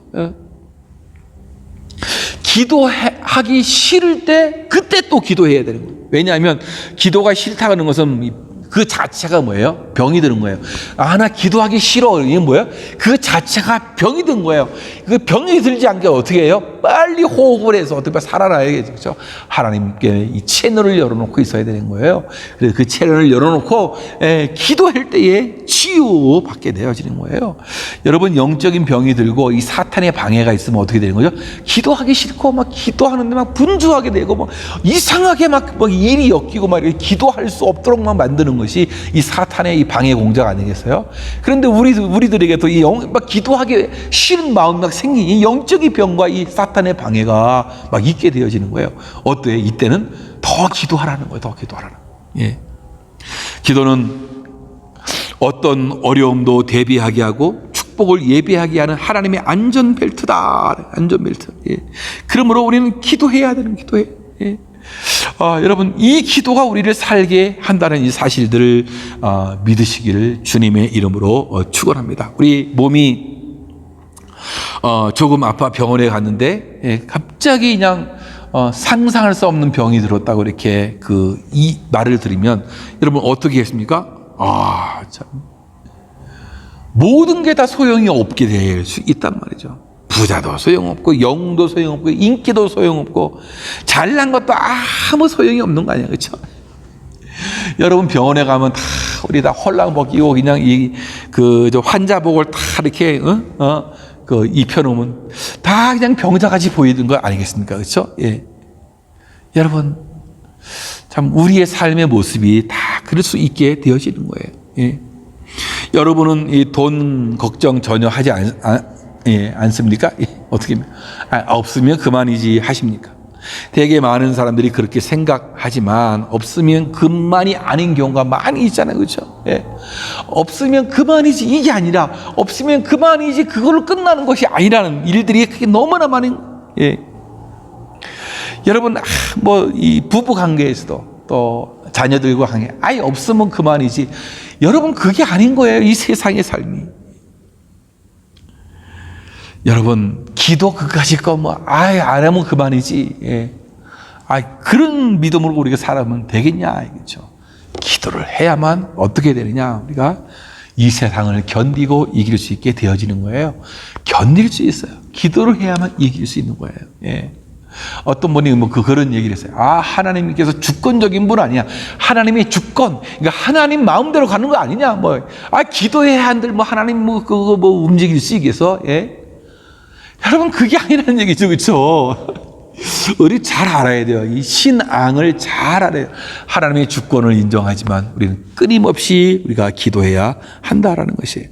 기도하기 싫을 때 그때 또 기도해야 되는 거예요. 왜냐하면 기도가 싫다는 것은 그 자체가 뭐예요? 병이 드는 거예요. 나 기도하기 싫어. 이게 뭐예요? 그 자체가 병이 든 거예요. 그 병이 들지 않게 어떻게 해요? 빨리 호흡을 해서 어떻게 살아나야겠죠. 그렇죠? 하나님께 이 채널을 열어놓고 있어야 되는 거예요. 그래서 그 채널을 열어놓고 기도할 때에 치유받게 되어지는 거예요. 여러분 영적인 병이 들고 이 사탄의 방해가 있으면 어떻게 되는 거죠? 기도하기 싫고 막 기도하는데 막 분주하게 되고 막 이상하게 막 일이 엮이고 막 이렇게 기도할 수 없도록만 만드는 것이 이 사탄의 이 방해 공작 아니겠어요? 그런데 우리들에게 또 막 기도하기 싫은 마음이 막 생긴 이 영적인 병과 이 사탄의 방해가 막 있게 되어지는 거예요. 어때요? 이때는 더 기도하라는 거예요. 더 기도하라는 거예요. 기도는 어떤 어려움도 대비하게 하고 축복을 예비하게 하는 하나님의 안전벨트다. 안전벨트. 그러므로 우리는 기도해야 되는 기도해. 여러분 이 기도가 우리를 살게 한다는 이 사실들을 믿으시기를 주님의 이름으로 축원합니다. 우리 몸이 조금 아파 병원에 갔는데 갑자기 그냥 상상할 수 없는 병이 들었다고 이렇게 이 말을 들으면 여러분 어떻게 했습니까? 참 모든 게 다 소용이 없게 될 수 있단 말이죠. 부자도 소용없고 영도 소용없고 인기도 소용없고 잘난 것도 아무 소용이 없는 거 아니에요. 그렇죠? 여러분 병원에 가면 우리 다 헐랑벗기고 그냥 저 환자복을 다 이렇게 입혀놓으면 다 그냥 병자같이 보이는 거 아니겠습니까? 그렇죠? 여러분 참 우리의 삶의 모습이 다 그럴 수 있게 되어지는 거예요. 여러분은 이 돈 걱정 전혀 하지 않습니까? 어떻게 없으면 그만이지 하십니까? 되게 많은 사람들이 그렇게 생각하지만 없으면 그만이 아닌 경우가 많이 있잖아요. 그렇죠? 없으면 그만이지 이게 아니라 없으면 그만이지 그걸로 끝나는 것이 아니라는 일들이 그게 너무나 많은 여러분 이 부부 관계에서도 또 자녀들과 관계 아예 없으면 그만이지 여러분 그게 아닌 거예요. 이 세상의 삶이 여러분 기도 그까짓 거 안 하면 그만이지. 그런 믿음으로 우리가 살아면 되겠냐 이거죠. 기도를 해야만 어떻게 되느냐 우리가 이 세상을 견디고 이길 수 있게 되어지는 거예요. 견딜 수 있어요. 기도를 해야만 이길 수 있는 거예요. 어떤 분이 그런 얘기를 했어요. 하나님께서 주권적인 분 아니야. 하나님의 주권. 그러니까 하나님 마음대로 가는 거 아니냐. 기도해야 한들 하나님 그거 움직일 수 있겠어? 예? 여러분, 그게 아니라는 얘기죠. 그렇죠? 우리 잘 알아야 돼요. 이 신앙을 잘 알아야 돼요. 하나님의 주권을 인정하지만 우리는 끊임없이 우리가 기도해야 한다라는 것이에요.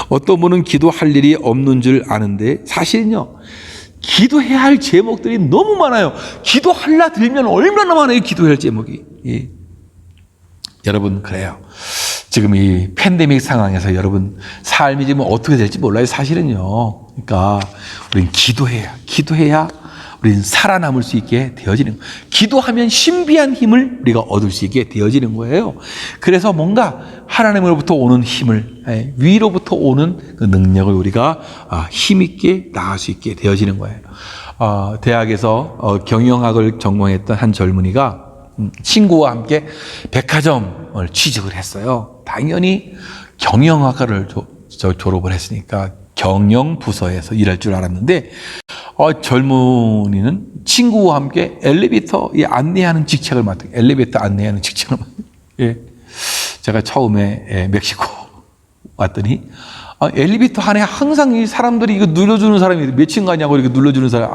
어떤 분은 기도할 일이 없는 줄 아는데 사실은요, 기도해야 할 제목들이 너무 많아요. 기도하려 들면 얼마나 많아요, 기도해야 할 제목이. 예. 여러분, 그래요. 지금 이 팬데믹 상황에서 여러분 삶이 지금 어떻게 될지 몰라요, 사실은요. 그러니까 우리는 기도해야 우리는 살아남을 수 있게 되어지는 거예요. 기도하면 신비한 힘을 우리가 얻을 수 있게 되어지는 거예요. 그래서 뭔가 하나님으로부터 오는 힘을, 위로부터 오는 그 능력을 우리가 힘있게 나갈 수 있게 되어지는 거예요. 대학에서 경영학을 전공했던 한 젊은이가 친구와 함께 백화점을 취직을 했어요. 당연히 경영학과를 졸업을 했으니까 경영부서에서 일할 줄 알았는데, 젊은이는 친구와 함께 엘리베이터 안내하는 직책을 맡은, 엘리베이터 안내하는 직책을 맡은. 예. 제가 처음에 멕시코 왔더니, 엘리베이터 안에 항상 이 사람들이 이거 눌러주는 사람이 몇 층 가냐고 이렇게 눌러주는 사람,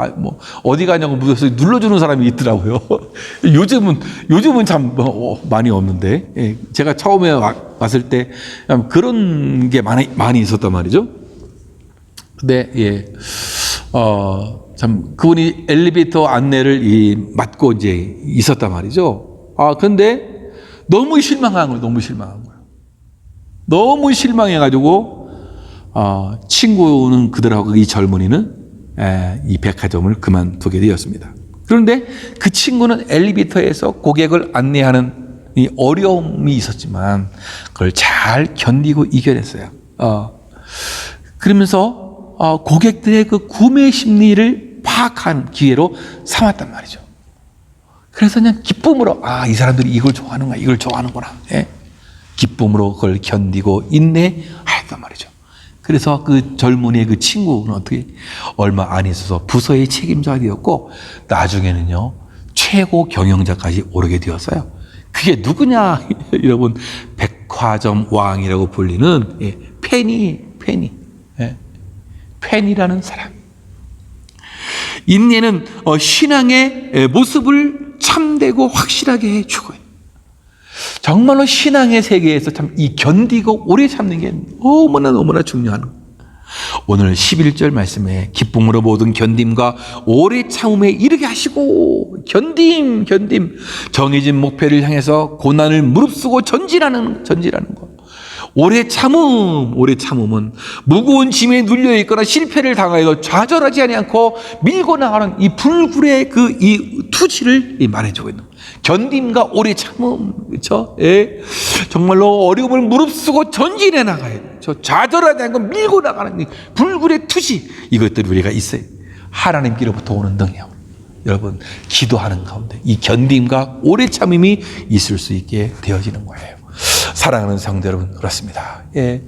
어디 가냐고 물어서 눌러주는 사람이 있더라고요. 요즘은 참 많이 없는데, 예. 제가 처음에 왔을 때 그런 게 많이 있었단 말이죠. 근데, 예. 참, 그분이 엘리베이터 안내를 맡고 이제 있었단 말이죠. 근데 너무 실망한 거예요. 너무 실망해가지고, 친구는 그들하고 이 젊은이는 이 백화점을 그만두게 되었습니다. 그런데 그 친구는 엘리베이터에서 고객을 안내하는 이 어려움이 있었지만 그걸 잘 견디고 이겨냈어요. 그러면서 고객들의 그 구매 심리를 파악하는 기회로 삼았단 말이죠. 그래서 그냥 기쁨으로, 이 사람들이 이걸 좋아하는구나. 예? 기쁨으로 그걸 견디고 인내하였단 말이죠. 그래서 그 젊은이의 그 친구는 어떻게 얼마 안 있어서 부서의 책임자가 되었고, 나중에는요, 최고 경영자까지 오르게 되었어요. 그게 누구냐? 여러분, 백화점 왕이라고 불리는 페니. 팬이라는 사람. 인내는 신앙의 모습을 참되고 확실하게 해주고요. 정말로 신앙의 세계에서 참 이 견디고 오래 참는 게 너무나 중요한 거예요. 오늘 11절 말씀에 기쁨으로 모든 견딤과 오래 참음에 이르게 하시고, 견딤 정해진 목표를 향해서 고난을 무릅쓰고 전진하는 거. 오래 참음은 무거운 짐에 눌려 있거나 실패를 당하여 좌절하지 않고 밀고 나가는 이 불굴의 이 투지를 말해주고 있는 거예요. 견딤과 오래 참음, 그렇죠? 예. 정말로 어려움을 무릅쓰고 전진해 나가야 돼요. 좌절하지 않고 밀고 나가는 불굴의 투지, 이것들이 우리가 있어요. 하나님께로부터 오는 능력. 여러분, 기도하는 가운데 이 견딤과 오래 참음이 있을 수 있게 되어지는 거예요. 사랑하는 성도 여러분, 그렇습니다. 예.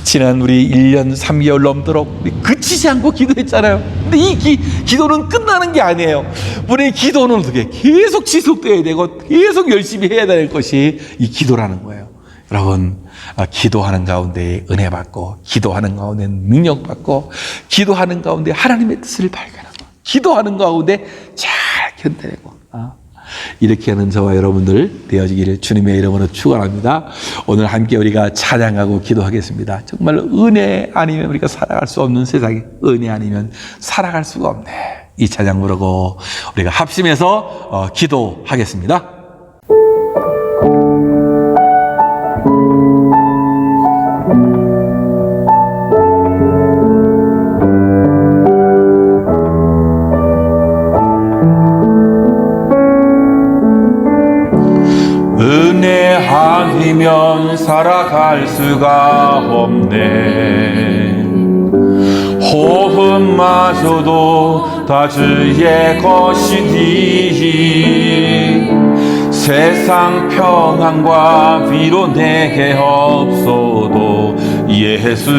지난 우리 1년 3개월 넘도록 우리 그치지 않고 기도했잖아요. 근데 이 기도는 끝나는 게 아니에요. 우리의 기도는 어떻게 계속 지속돼야 되고 계속 열심히 해야 될 것이 이 기도라는 거예요. 여러분, 기도하는 가운데 은혜 받고, 기도하는 가운데 능력 받고, 기도하는 가운데 하나님의 뜻을 발견하고, 기도하는 가운데 잘 견뎌내고, 이렇게 하는 저와 여러분들 되어지기를 주님의 이름으로 축원합니다. 오늘 함께 우리가 찬양하고 기도하겠습니다. 정말 은혜 아니면 우리가 살아갈 수 없는 세상에, 은혜 아니면 살아갈 수가 없네. 이 찬양 부르고 우리가 합심해서 기도하겠습니다. 은혜 아니면 살아갈 수가 없네. 호흡마저도 다 주의 것이니 세상 평안과 위로 내게 없어도 예수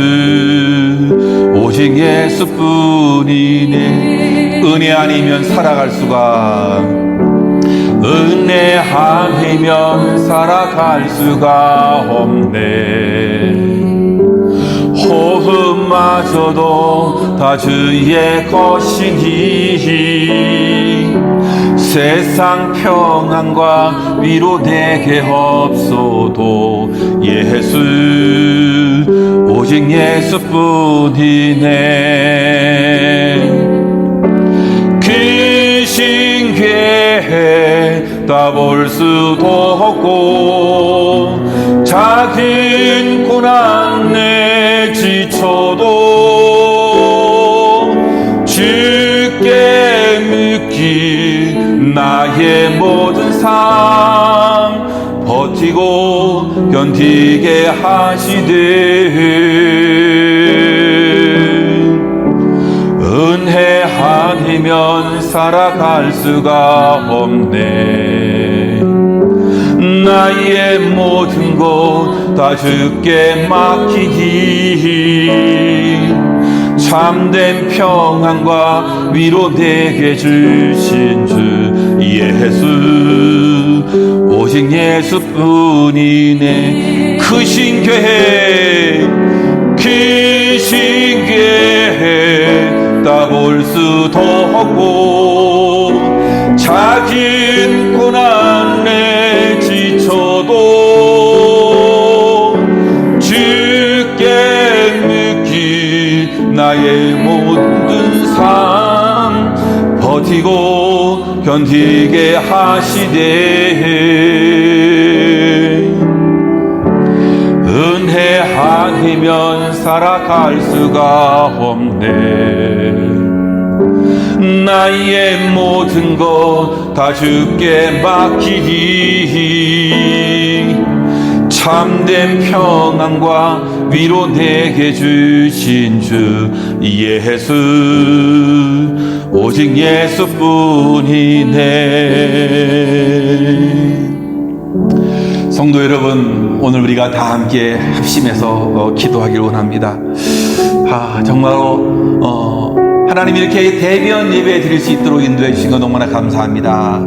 오직 예수뿐이네. 은혜 아니면 살아갈 수가, 은혜 아니면 살아갈 수가 없네. 호흡마저도 다 주의 것이니 세상 평안과 위로 내게 없어도 예수 오직 예수뿐이네. 귀신 괴 다 볼 수도 없고 작은 고난 내 지쳐도 주께 묻기 나의 모든 삶 버티고 견디게 하시되 은혜 아니면 살아갈 수가 없네. 나의 모든 것 다 주께 맡기기 참된 평안과 위로 내게 주신 주 예수 오직 예수뿐이네. 크신 교회 크신 교회 다 볼 수도 없고 작은 고난 내 지쳐도 주께 묻기 나의 모든 삶 버티고 견디게 하시되 은혜 아니면 살아갈 수가 없네. 나의 모든 것 다 주께 맡기기 참된 평안과 위로 내게 주신 주 예수 오직 예수뿐이네. 성도 여러분, 오늘 우리가 다 함께 합심해서 기도하길 원합니다. 정말로 하나님 이렇게 대면 예배 드릴 수 있도록 인도해 주신 거 너무나 감사합니다.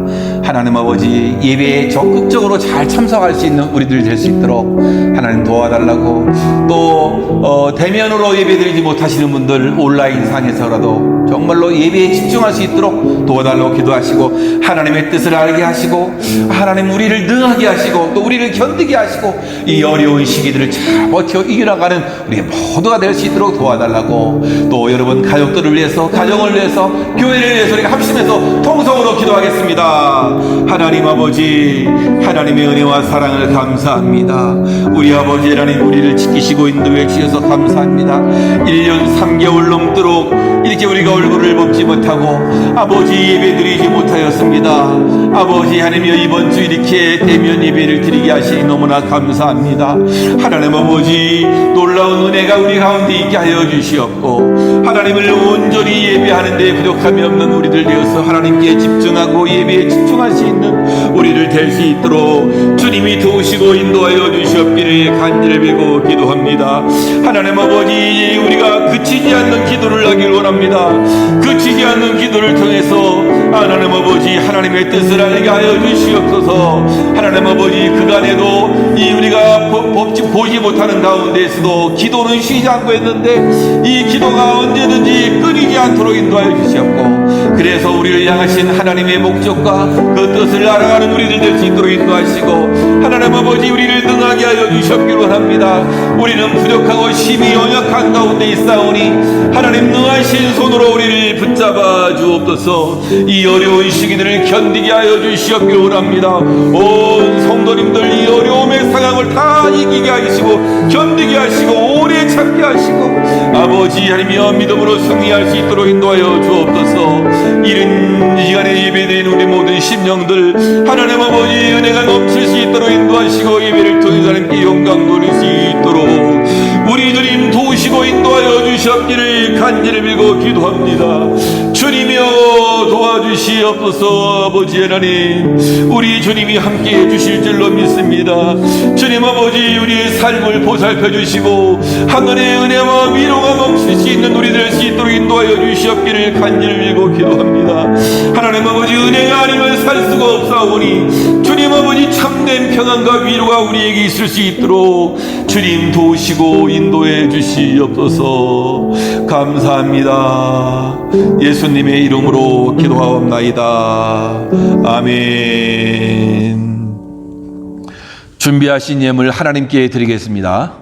하나님 아버지, 예배에 적극적으로 잘 참석할 수 있는 우리들 될 수 있도록 하나님 도와달라고, 또 대면으로 예배 드리지 못하시는 분들 온라인 상에서라도 정말로 예배에 집중할 수 있도록 도와달라고 기도하시고, 하나님의 뜻을 알게 하시고, 하나님 우리를 능하게 하시고, 또 우리를 견디게 하시고, 이 어려운 시기들을 잘 버텨 이겨나가는 우리 모두가 될 수 있도록 도와달라고, 또 여러분 가족들을 위해서, 가정을 위해서, 교회를 위해서 우리가 합심해서 통성으로 기도하겠습니다. 하나님 아버지, 하나님의 은혜와 사랑을 감사합니다. 우리 아버지 하나님, 우리를 지키시고 인도해 주셔서 감사합니다. 1년 3개월 넘도록 이렇게 우리가 얼굴을 보지 못하고 아버지 예배 드리지 못하였습니다. 아버지 하나님이여, 이번 주 이렇게 대면 예배를 드리게 하시니 너무나 감사합니다. 하나님 아버지, 놀라운 은혜가 우리 가운데 있게 하여 주시옵고, 하나님을 온전히 예배하는 데 부족함이 없는 우리들 되어서 하나님께 집중하고 예배에 집중할 수 있는 우리를 될 수 있도록 주님이 도우시고 인도하여 주시옵기를 간절히 빌고 기도합니다. 하나님 아버지, 우리가 그치지 않는 기도를 하길 원합니다. 그치지 않는 기도를 통해서 하나님 아버지, 하나님의 뜻을 알게 하여 주시옵소서. 하나님 아버지, 그간에도 이 우리가 보지 못하는 가운데에서도 기도는 쉬지 않고 했는데, 이 기도가 언제든지 끊이지 않도록 인도하여 주시옵고, 그래서 우리를 향하신 하나님의 목적과 그 뜻을 알아가는 우리들 될 수 있도록 인도하시고, 하나님 아버지, 우리를 능하게 하여 주시옵기를 원합니다. 우리는 부족하고 심히 연약한 가운데 있사오니 하나님 능하신 손으로 우리를 붙잡아 주옵소서. 이 어려운 시기들을 견디게 하여 주시옵기를 원합니다. 온 성도님들 이 어려움의 상황을 다 이기게 하시고 견디게 하시고 오래 참게 하시고, 아버지 하나님이여, 믿음으로 승리할 수 있도록 인도하여 주옵소서. 이른 시간에 예배드린 우리 모든 심령들 하나님 아버지 은혜가 넘칠 수 있도록 인도하시고, 예배를 통해서 하나님께 영광 돌릴 수 있도록 우리 주님 도우시고 인도하여 주시옵기를 간절히 빌고 기도합니다. 주님이여, 도와주시옵소서. 아버지 하나님, 우리 주님이 함께 해주실 줄로 믿습니다. 주님 아버지, 우리의 삶을 보살펴 주시고 하늘의 은혜와 위로가 넘칠 수 있는 우리 될 수 있도록 인도하여 주시옵기를 간절히 빌고 기도합니다. 하나님 아버지, 은혜가 아니면 살 수가 없사오니 주님 아버지, 참된 평안과 위로가 우리에게 있을 수 있도록 주님 도우시고 인도해 주시옵소서. 감사합니다. 예수님의 이름으로 기도하옵나이다. 아멘. 준비하신 예물 하나님께 드리겠습니다.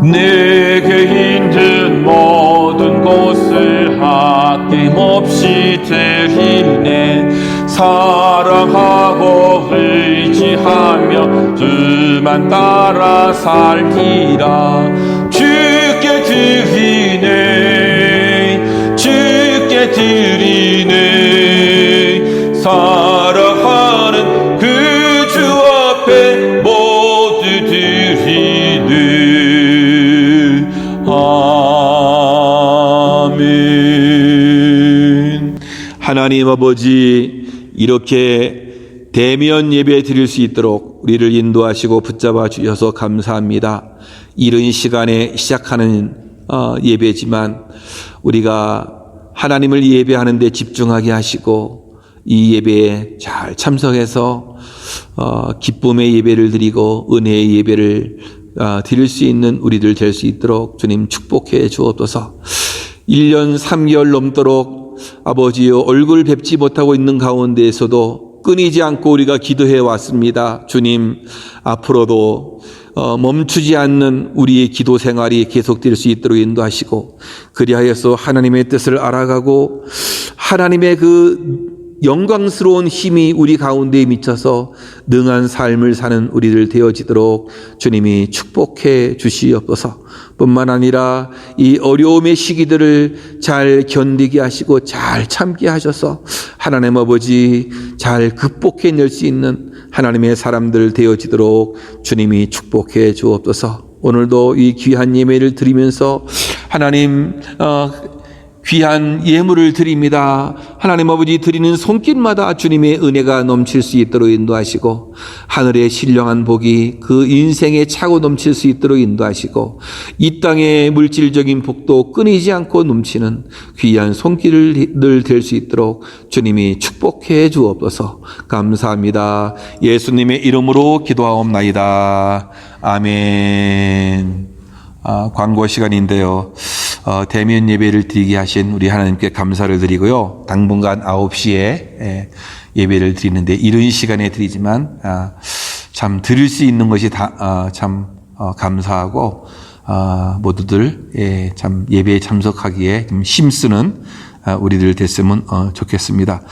내게 있는 모든 것을 아낌없이 드리네. 사랑하고 의지하며 주만 따라 살리라. 주께 드리네, 주께 드리네. 사랑하는 그 주 앞에 모두 드리네. 아멘. 하나님 아버지, 이렇게 대면 예배 드릴 수 있도록 우리를 인도하시고 붙잡아 주셔서 감사합니다. 이른 시간에 시작하는 예배지만 우리가 하나님을 예배하는 데 집중하게 하시고 이 예배에 잘 참석해서 기쁨의 예배를 드리고 은혜의 예배를 드릴 수 있는 우리들 될 수 있도록 주님 축복해 주옵소서. 1년 3개월 넘도록 아버지여 얼굴 뵙지 못하고 있는 가운데에서도 끊이지 않고 우리가 기도해 왔습니다. 주님, 앞으로도 멈추지 않는 우리의 기도 생활이 계속될 수 있도록 인도하시고, 그리하여서 하나님의 뜻을 알아가고 하나님의 그 영광스러운 힘이 우리 가운데에 미쳐서 능한 삶을 사는 우리들 되어지도록 주님이 축복해 주시옵소서. 뿐만 아니라 이 어려움의 시기들을 잘 견디게 하시고 잘 참게 하셔서 하나님 아버지 잘 극복해낼 수 있는 하나님의 사람들 되어지도록 주님이 축복해 주옵소서. 오늘도 이 귀한 예배를 드리면서 하나님 귀한 예물을 드립니다. 하나님 아버지, 드리는 손길마다 주님의 은혜가 넘칠 수 있도록 인도하시고 하늘의 신령한 복이 그 인생에 차고 넘칠 수 있도록 인도하시고 이 땅의 물질적인 복도 끊이지 않고 넘치는 귀한 손길을 될 수 있도록 주님이 축복해 주옵소서. 감사합니다. 예수님의 이름으로 기도하옵나이다. 아멘. 광고 시간인데요. 대면 예배를 드리게 하신 우리 하나님께 감사를 드리고요. 당분간 9시에 예배를 드리는데 이른 시간에 드리지만 참 드릴 수 있는 것이 참 감사하고 모두들 참 예배에 참석하기에 좀 힘쓰는 우리들 됐으면 좋겠습니다.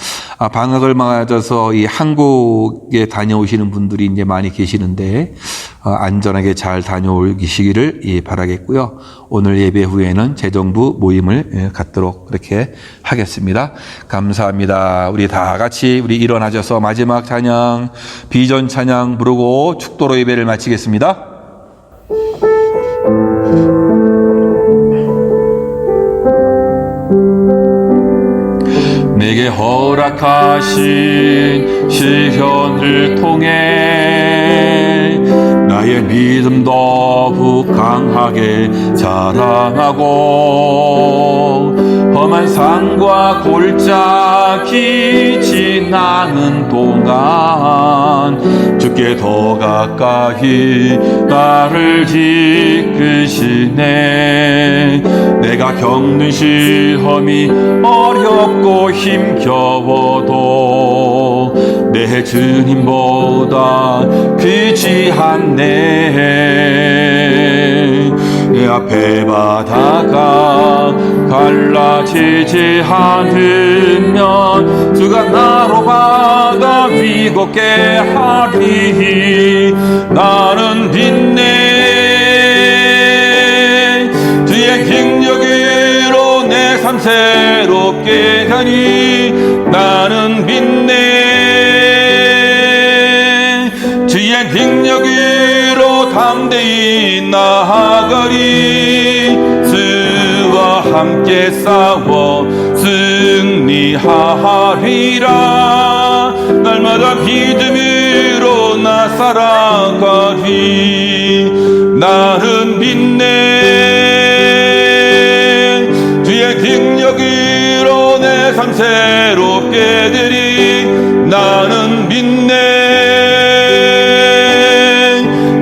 방학을 맞아서 이 한국에 다녀오시는 분들이 이제 많이 계시는데 안전하게 잘 다녀오시기를 바라겠고요. 오늘 예배 후에는 재정부 모임을 갖도록 그렇게 하겠습니다. 감사합니다. 우리 다 같이 우리 일어나셔서 마지막 찬양, 비전 찬양 부르고 축도로 예배를 마치겠습니다. 내게 허락하신 시련을 통해 나의 믿음 더욱 강하게 자랑하고 험한 산과 골짜기 지나는 동안 주께 더 가까이 나를 이끄시네. 내가 겪는 시험이 어렵고 힘겨워도 내 주님보다 귀지않네. 내 앞에 바다가 갈라지지 않으면 주가 나로 바다 위 걷게 하리. 나는 빛내 주의 능력으로 내 삶 새롭게 하니. 나는 빛내 주의 능력으로 담대히 나아가리. 주와 함께 싸워 승리하리라. 날마다 믿음으로 나 살아가리. 나는 믿네. 주의 능력으로 내 삶 새롭게 되리. 나는 믿네.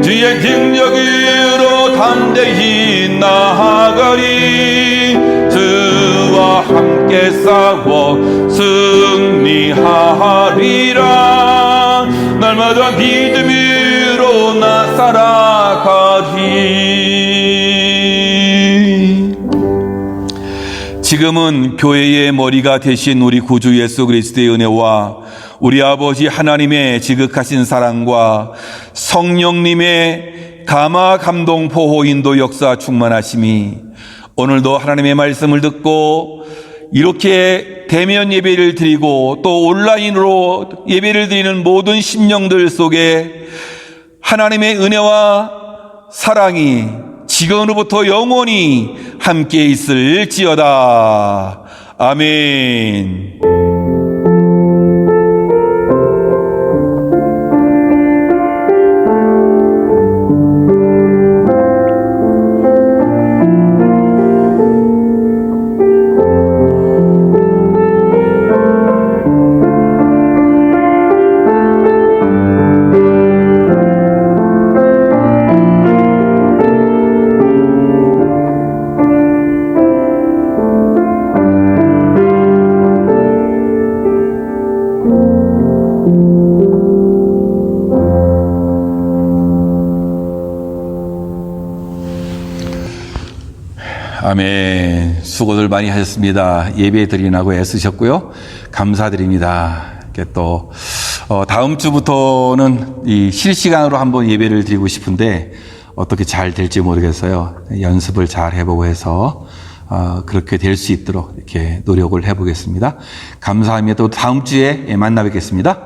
주의 능력으로 담대히 나아가리. 주와 함께 싸워 승리하리라. 날마다 믿음으로 나 살아가리. 지금은 교회의 머리가 되신 우리 구주 예수 그리스도의 은혜와 우리 아버지 하나님의 지극하신 사랑과 성령님의 감화 감동 보호 인도 역사 충만하심이 오늘도 하나님의 말씀을 듣고 이렇게 대면 예배를 드리고 또 온라인으로 예배를 드리는 모든 심령들 속에 하나님의 은혜와 사랑이 지금으로부터 영원히 함께 있을지어다. 아멘. 아멘. 수고들 많이 하셨습니다. 예배 드리라고 애쓰셨고요. 감사드립니다. 이렇게 또 다음 주부터는 이 실시간으로 한번 예배를 드리고 싶은데 어떻게 잘 될지 모르겠어요. 연습을 잘 해보고 해서 그렇게 될 수 있도록 이렇게 노력을 해보겠습니다. 감사합니다. 또 다음 주에 만나 뵙겠습니다.